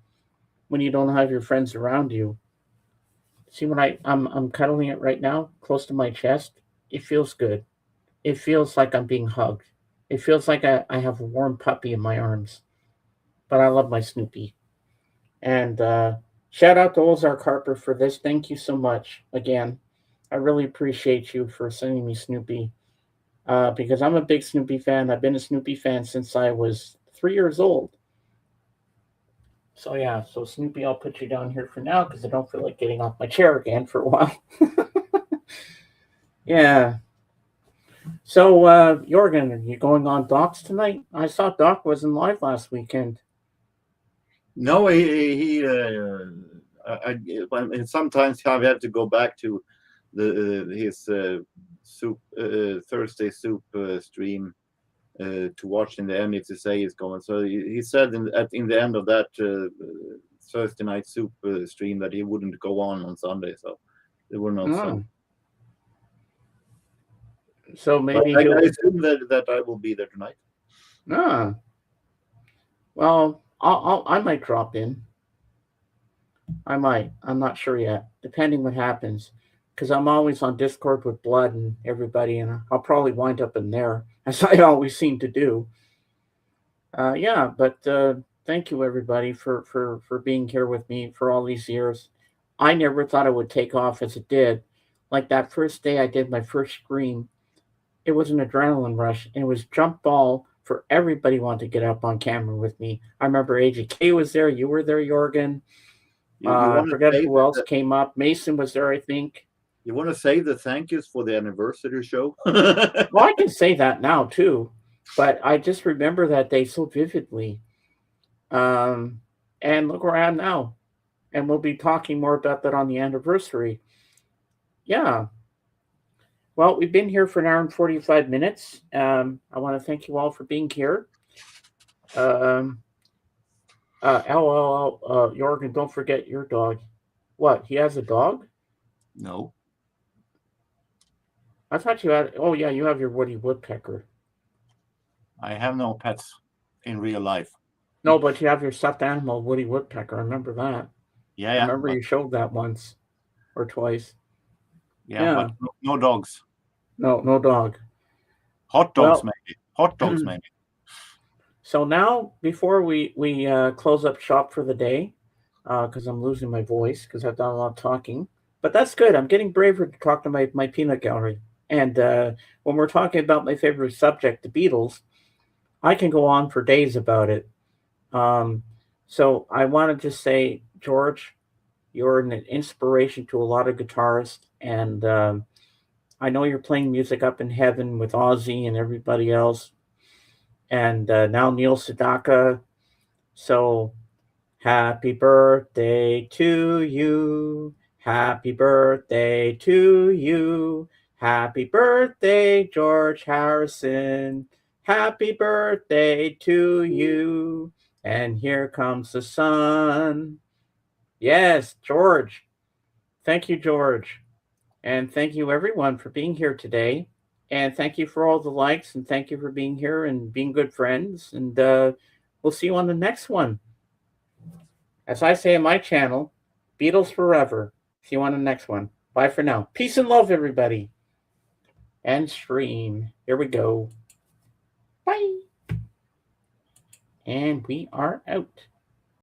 when you don't have your friends around you. See, when I'm cuddling it right now, close to my chest, it feels good. It feels like I'm being hugged. It feels like I have a warm puppy in my arms. But I love my Snoopy. And shout out to Ozark Harper for this. Thank you so much again. I really appreciate you for sending me Snoopy because I'm a big Snoopy fan. I've been a Snoopy fan since I was 3 years old. So yeah, so Snoopy, I'll put you down here for now because I don't feel like getting off my chair again for a while. Yeah. So Jorgen, are you going on Doc's tonight? I saw Doc wasn't live last weekend. No, sometimes I have to go back to his soup Thursday soup stream to watch in the end if the say is going. So he said in the end of that Thursday night soup stream that he wouldn't go on Sunday. So there were no. Oh. So maybe I assume that I will be there tonight. Ah. Well, I might drop in. I might. I'm not sure yet, depending what happens. because I'm always on Discord with Blood and everybody, and I'll probably wind up in there, as I always seem to do. Yeah, but thank you everybody for being here with me for all these years. I never thought it would take off as it did. Like that first day I did my first stream, it was an adrenaline rush, and it was jump ball for everybody wanted to get up on camera with me. I remember AJK was there, you were there, Jorgen. I forget who else came up. Mason was there, I think. You want to say the thank yous for the anniversary show? Well, I can say that now too, but I just remember that day so vividly. And look where I am now. And we'll be talking more about that on the anniversary. Yeah. Well, we've been here for an hour and 45 minutes. I want to thank you all for being here. Jorgen, don't forget your dog. What? He has a dog? No. I thought you had. Oh, yeah, you have your Woody Woodpecker. I have no pets in real life. No, but you have your stuffed animal, Woody Woodpecker. I remember that. Yeah. I remember you showed that once or twice. Yeah. But no dogs. No dog. Hot dogs, maybe. Hot dogs, maybe. So now, before we close up shop for the day, because I'm losing my voice because I've done a lot of talking, but that's good. I'm getting braver to talk to my peanut gallery. And when we're talking about my favorite subject, the Beatles, I can go on for days about it. So I want to just say, George, you're an inspiration to a lot of guitarists, and I know you're playing music up in heaven with Ozzy and everybody else, and now Neil Sedaka. So happy birthday to you. Happy birthday to you. Happy birthday, George Harrison. Happy birthday to you. And here comes the sun. Yes, George. Thank you, George. And thank you, everyone, for being here today. And thank you for all the likes. And thank you for being here and being good friends. And we'll see you on the next one. As I say on my channel, Beatles forever. See you on the next one. Bye for now. Peace and love, everybody. And stream. Here we go. Bye. And we are out.